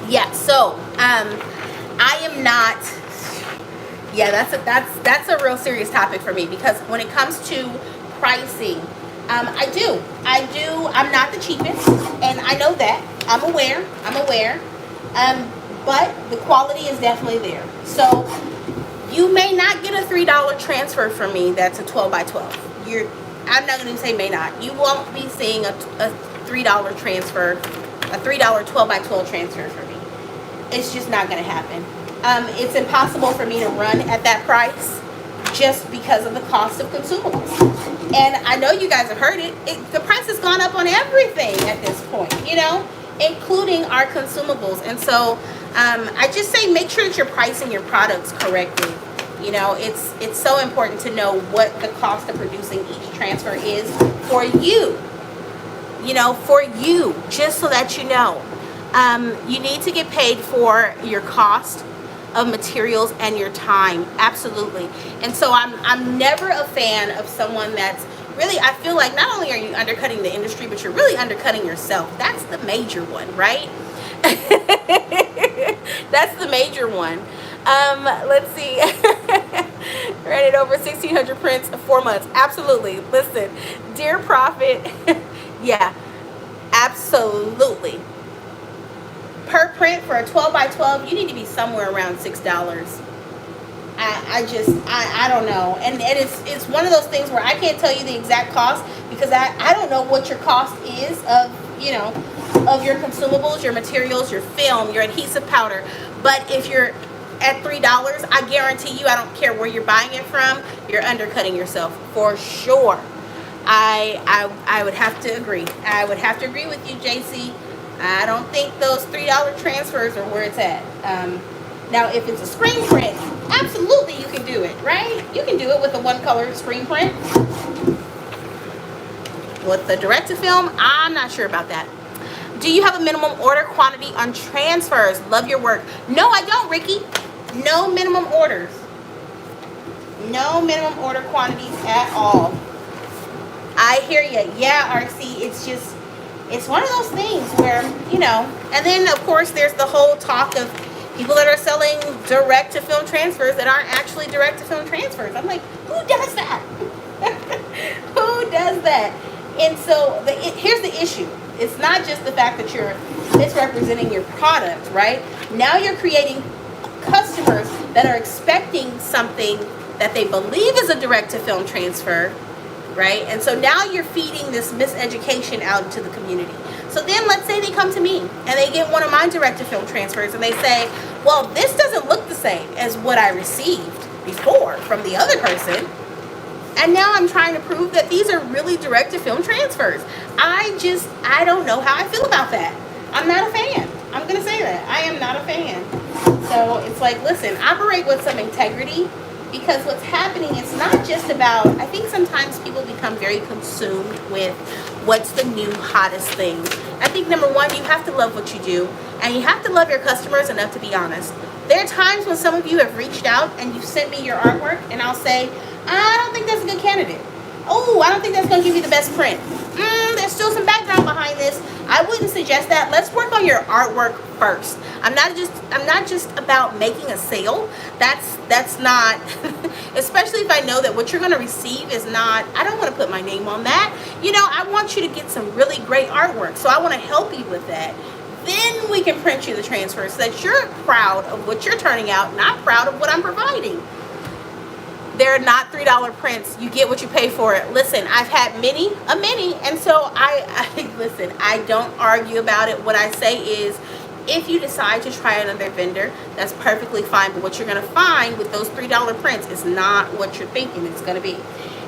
Yeah, so I am not, yeah, that's a real serious topic for me, because when it comes to pricing, I do. I'm not the cheapest, and I know that. I'm aware. But the quality is definitely there. So you may not get a $3 transfer from me that's a 12x12. I'm not going to say may not. You won't be seeing a $3 transfer, a $3 12x12 transfer from me. It's just not going to happen. It's impossible for me to run at that price just because of the cost of consumables. And I know you guys have heard it. The price has gone up on everything at this point, including our consumables. And so I just say make sure that you're pricing your products correctly. It's so important to know what the cost of producing each transfer is for you. For you, just so that you know. You need to get paid for your cost of materials and your time. Absolutely. And so I'm never a fan of someone that's really, I feel like not only are you undercutting the industry, but you're really undercutting yourself. That's the major one, right? That's the major one. Let's see. Ran it over 1,600 prints in 4 months. Absolutely. Listen, dear Prophet, yeah, absolutely. Per print for a 12 by 12, you need to be somewhere around $6. I don't know. And it's one of those things where I can't tell you the exact cost because I don't know what your cost is of, of your consumables, your materials, your film, your adhesive powder. But if you're at $3, I guarantee you, I don't care where you're buying it from, you're undercutting yourself for sure. I would have to agree. I would have to agree with you, JC. I don't think those $3 transfers are where it's at. Now, if it's a screen print, absolutely you can do it, right? You can do it with a one-color screen print. With the direct-to-film, I'm not sure about that. Do you have a minimum order quantity on transfers? Love your work. No, I don't, Ricky. No minimum orders. No minimum order quantities at all. I hear you. Yeah, RC, it's one of those things where, and then of course there's the whole talk of people that are selling direct to film transfers that aren't actually direct to film transfers. I'm like, who does that? Who does that? And so here's the issue. It's not just the fact that you're misrepresenting your product, right? Now you're creating customers that are expecting something that they believe is a direct to film transfer, right? And so now you're feeding this miseducation out into the community. So then let's say they come to me and they get one of my direct-to-film transfers and they say, well, this doesn't look the same as what I received before from the other person. And now I'm trying to prove that these are really direct-to-film transfers. I don't know how I feel about that. I'm not a fan. I'm going to say that. I am not a fan. So it's like, listen, operate with some integrity. Because what's happening, it's not just about, I think sometimes people become very consumed with what's the new hottest thing. I think number one, you have to love what you do. And you have to love your customers enough to be honest. There are times when some of you have reached out and you sent me your artwork and I'll say, I don't think that's a good candidate. Oh, I don't think that's going to give you the best print. There's still some background behind this. I wouldn't suggest that. Let's work on your artwork first. I'm not just about making a sale. That's not, especially if I know that what you're going to receive is not, I don't want to put my name on that. I want you to get some really great artwork. So I want to help you with that. Then we can print you the transfer so that you're proud of what you're turning out, not proud of what I'm providing. They're not $3 prints. You get what you pay for it. Listen, I've had many, and so listen, I don't argue about it. What I say is, if you decide to try another vendor, that's perfectly fine. But what you're going to find with those $3 prints is not what you're thinking it's going to be.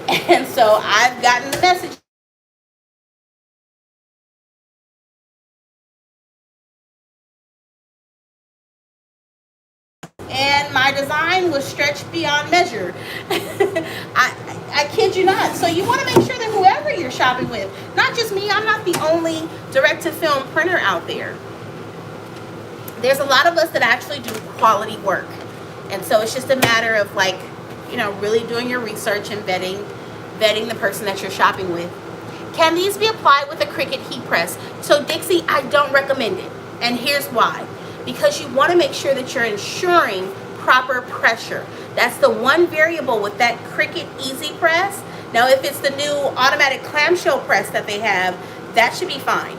And so I've gotten the message. And my design was stretched beyond measure. I kid you not. So you want to make sure that whoever you're shopping with, not just me, I'm not the only direct-to-film printer out there. There's a lot of us that actually do quality work. And so it's just a matter of really doing your research and vetting the person that you're shopping with. Can these be applied with a Cricut heat press? So Dixie, I don't recommend it. And here's why. Because you want to make sure that you're ensuring proper pressure. That's the one variable with that Cricut Easy Press. Now, if it's the new automatic clamshell press that they have, that should be fine.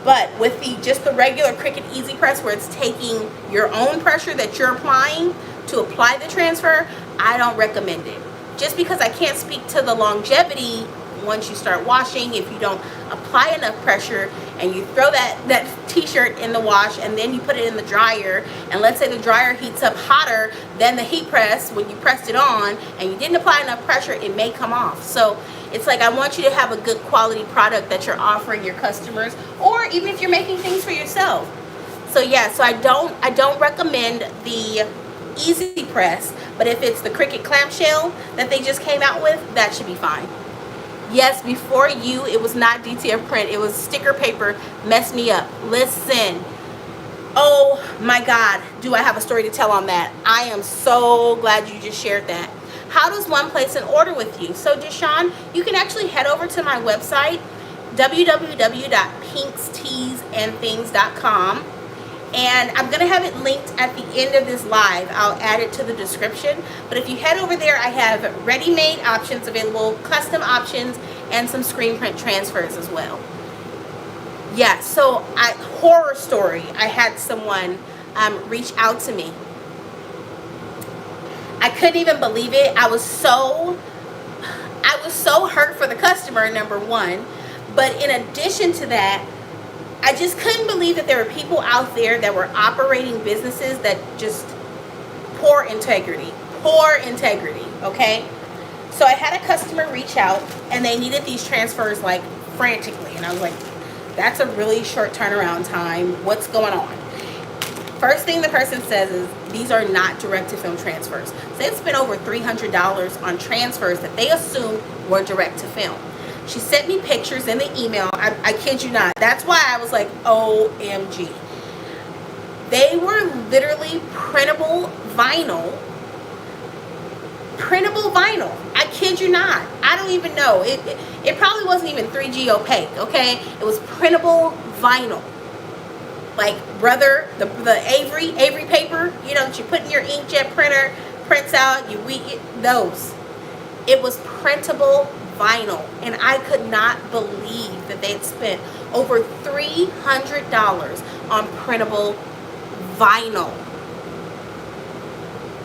But with just the regular Cricut Easy Press where it's taking your own pressure that you're applying to apply the transfer, I don't recommend it. Just because I can't speak to the longevity once you start washing, if you don't apply enough pressure and you throw that t-shirt in the wash and then you put it in the dryer, and let's say the dryer heats up hotter than the heat press when you pressed it on and you didn't apply enough pressure, it may come off. So it's like, I want you to have a good quality product that you're offering your customers, or even if you're making things for yourself. So yeah, so I don't recommend the Easy Press, but if it's the Cricut clamshell that they just came out with, that should be fine. Yes, before you, it was not DTF print. It was sticker paper. Messed me up. Listen, Oh my God, do I have a story to tell on that? I am so glad you just shared that. How does one place an order with you? So Deshawn, you can actually head over to my website, www.pinksteesandthings.com, and I'm going to have it linked at the end of this live. I'll add it to the description. But if you head over there, I have ready-made options available, custom options, and some screen print transfers as well. Yeah, so horror story. I had someone reach out to me. I couldn't even believe it. I was so hurt for the customer, number one. But in addition to that, I just couldn't believe that there were people out there that were operating businesses that just poor integrity, okay? So I had a customer reach out, and they needed these transfers like frantically, and I was like, that's a really short turnaround time. What's going on? First thing the person says is, these are not direct-to-film transfers. So they spent over $300 on transfers that they assumed were direct-to-film. She sent me pictures in the email. I kid you not. That's why I was like, OMG. They were literally printable vinyl. Printable vinyl. I kid you not. I don't even know. It probably wasn't even 3G opaque, okay? It was printable vinyl. Like, brother, the Avery paper, you know, that you put in your inkjet printer, prints out, those. It was printable vinyl, and I could not believe that they had spent over $300 on printable vinyl.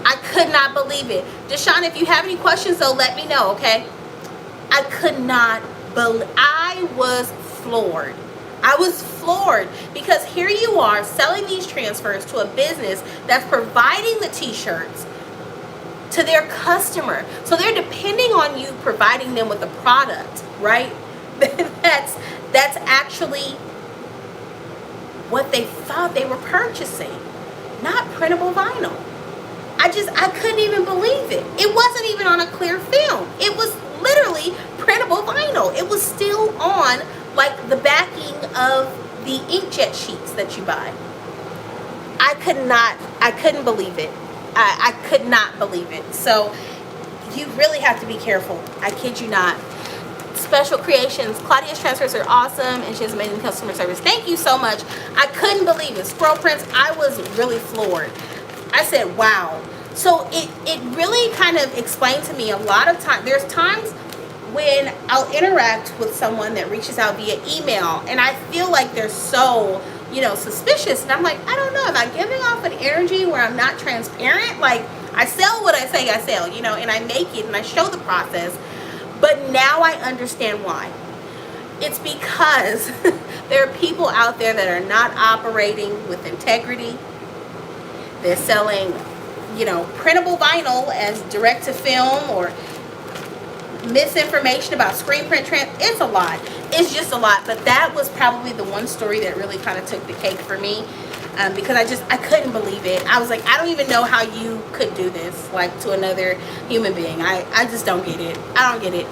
I could not believe it. Deshawn, if you have any questions, though, let me know, okay? I could not believe. I was floored. I was floored because here you are selling these transfers to a business that's providing the t-shirts to their customer. So they're depending on you providing them with the product, right? That's actually what they thought they were purchasing, not printable vinyl. I couldn't even believe it. It wasn't even on a clear film. It was literally printable vinyl. It was still on like the backing of the inkjet sheets that you buy. I couldn't believe it. I could not believe it. So you really have to be careful. I kid you not. Special Creations. Claudia's transfers are awesome, and she has amazing customer service. Thank you so much. I couldn't believe it. Scroll prints, I was really floored. I said, wow. So it really kind of explained to me a lot of times. There's times when I'll interact with someone that reaches out via email, and I feel like they're so, suspicious. And I'm like, I don't know. Am I giving off an energy where I'm not transparent? Like, I sell what I say I sell, and I make it and I show the process. But now I understand why. It's because there are people out there that are not operating with integrity. They're selling, printable vinyl as direct to film, or misinformation about screen print. It's a lot. It's just a lot. But that was probably the one story that really kind of took the cake for me, because I couldn't believe it. I was like, I don't even know how you could do this, like, to another human being. I just don't get it. I don't get it.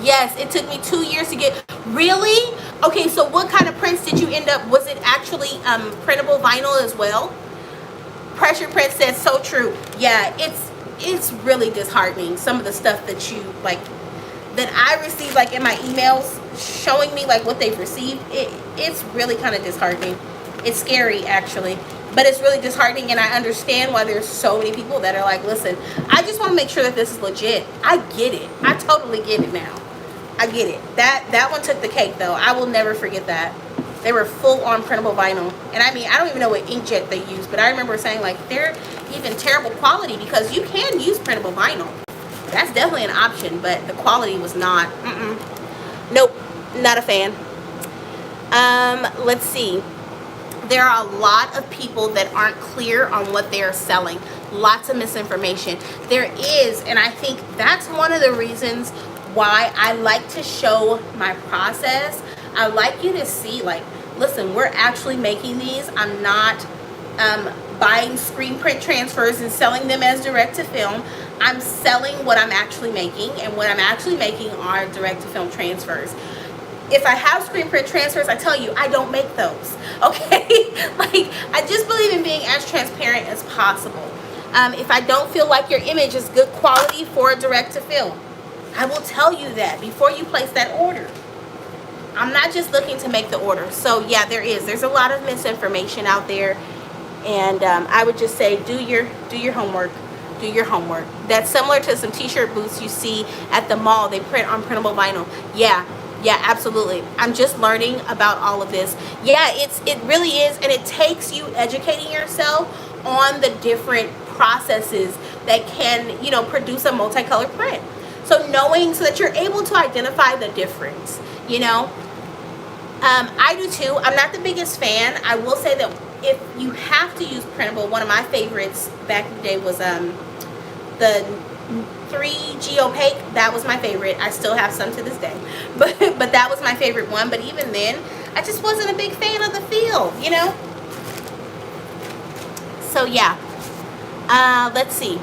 Yes, it took me 2 years to get. Really? Okay, so what kind of prints did you end up? Was it actually printable vinyl as well? Pressure Print says, so true. Yeah, it's really disheartening, some of the stuff that you that I receive in my emails showing me what they've received. It's really kind of disheartening. It's scary, actually, but it's really disheartening, and I understand why there's so many people that are like, listen, I just want to make sure that this is legit. I get it. I totally get it now. I get it. That one took the cake, though. I will never forget that. They were full on printable vinyl. And I mean, I don't even know what inkjet they use, but I remember saying they're even terrible quality, because you can use printable vinyl. That's definitely an option, but the quality was not. Nope, not a fan. Let's see. There are a lot of people that aren't clear on what they are selling. Lots of misinformation. There is, and I think that's one of the reasons why I like to show my process. I like you to see, listen, we're actually making these. I'm not buying screen print transfers and selling them as direct to film. I'm selling what I'm actually making, and what I'm actually making are direct to film transfers. if I have screen print transfers, I tell you, I don't make those, okay? Like, I just believe in being as transparent as possible. If I don't feel like your image is good quality for a direct to fill, I will tell you that before you place that order. I'm not just looking to make the order. So yeah, there's a lot of misinformation out there, and I would just say do your homework. Do your homework. That's similar to some t-shirt booths you see at the mall. They print on printable vinyl. Yeah, absolutely. I'm just learning about all of this. Yeah, it really is, and it takes you educating yourself on the different processes that can, you know, produce a multicolored print. So knowing, so that you're able to identify the difference, you know. I do too. I'm not the biggest fan. I will say that if you have to use printable, one of my favorites back in the day was the 3G opaque. That was my favorite. I still have some to this day, but that was my favorite one. But even then, I just wasn't a big fan of the feel, you know. So yeah, let's see.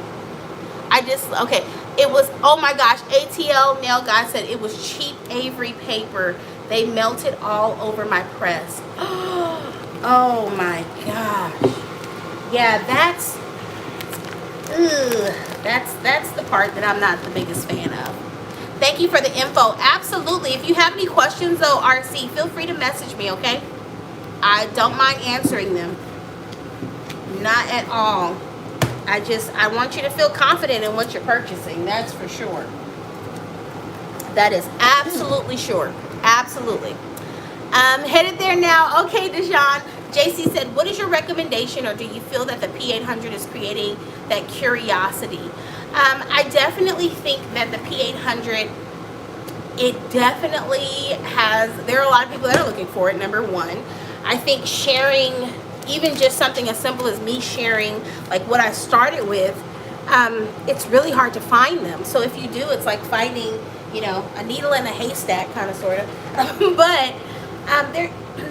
Okay, it was, oh my gosh, ATL Nail Guy said it was cheap Avery paper. They melted all over my press. Oh my gosh. Yeah, that's the part that I'm not the biggest fan of. Thank you for the info. Absolutely. If you have any questions though, RC, feel free to message me, okay? I don't mind answering them. Not at all. I want you to feel confident in what you're purchasing. That's for sure. That is absolutely sure. Absolutely. Headed there now. Okay, Dejan. JC said, what is your recommendation, or do you feel that the P800 is creating that curiosity? I definitely think that the P800, it definitely has, there are a lot of people that are looking for it, number one. I think sharing, even just something as simple as me sharing like what I started with, it's really hard to find them. So if you do, it's like finding, you know, a needle in a haystack, kind of, sort of. But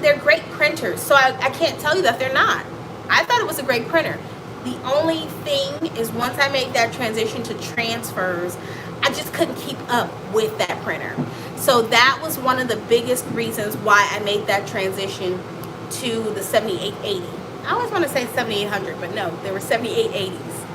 they're great printers, so I can't tell you that they're not. I thought it was a great printer. The only thing is, once I made that transition to transfers, I just couldn't keep up with that printer. So that was one of the biggest reasons why I made that transition to the 7880. I always want to say 7800, but no, there were 7880s.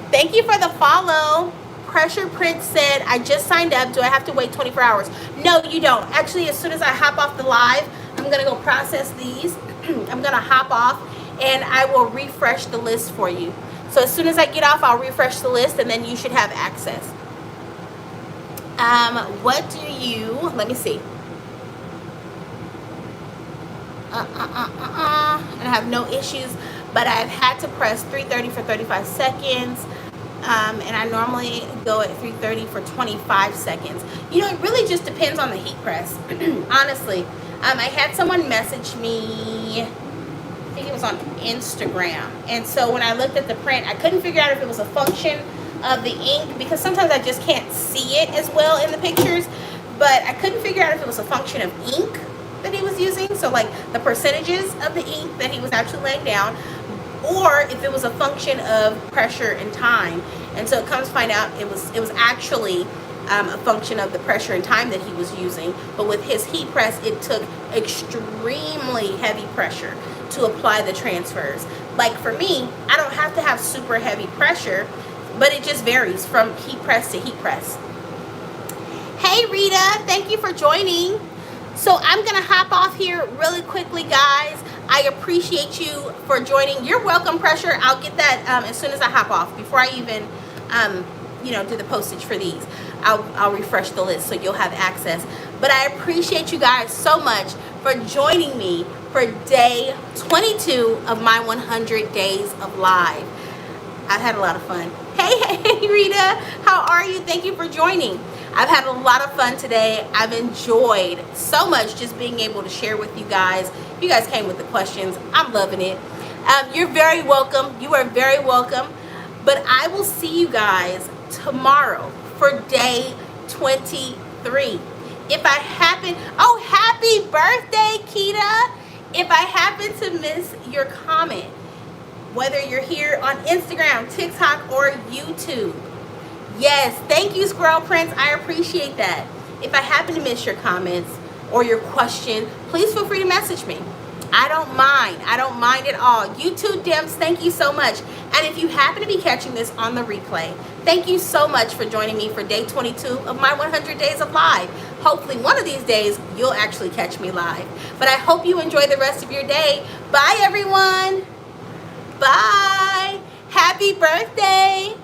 Thank you for the follow. Pressure Print said, I just signed up. Do I have to wait 24 hours? No, you don't. Actually, as soon as I hop off the live, I'm going to go process these. I'm going to hop off and I will refresh the list for you. So as soon as I get off, I'll refresh the list and then you should have access. What do you, let me see. And I have no issues, but I've had to press 330 for 35 seconds. And I normally go at 330 for 25 seconds. You know, it really just depends on the heat press. Honestly, I had someone message me, I think it was on Instagram. And so when I looked at the print, I couldn't figure out if it was a function of the ink, because sometimes I just can't see it as well in the pictures. But I couldn't figure out if it was a function of ink that he was using, so like the percentages of the ink that he was actually laying down, or if it was a function of pressure and time. And so it comes to find out it was actually a function of the pressure and time that he was using. But with his heat press, it took extremely heavy pressure to apply the transfers. Like for me, I don't have to have super heavy pressure, but it just varies from heat press to heat press. Hey Rita, thank you for joining. So I'm gonna hop off here really quickly, guys. I appreciate you for joining. You're welcome, Pressure. I'll get that as soon as I hop off. Before I even, you know, do the postage for these, I'll refresh the list so you'll have access. But I appreciate you guys so much for joining me for day 22 of my 100 days of live. I've had a lot of fun. Hey, Rita, how are you? Thank you for joining. I've had a lot of fun today. I've enjoyed so much just being able to share with you guys. You guys came with the questions. I'm loving it. You're very welcome. You are very welcome. But I will see you guys tomorrow for day 23. If I happen, oh, happy birthday, Keita. If I happen to miss your comment, whether you're here on Instagram, TikTok, or YouTube, yes, thank you, Squirrel Prince. I appreciate that. If I happen to miss your comments, or your question, please feel free to message me. I don't mind. I don't mind at all. You too, Dimps, thank you so much. And if you happen to be catching this on the replay, thank you so much for joining me for day 22 of my 100 days of live. Hopefully one of these days you'll actually catch me live. But I hope you enjoy the rest of your day. Bye, everyone. Bye. Happy birthday.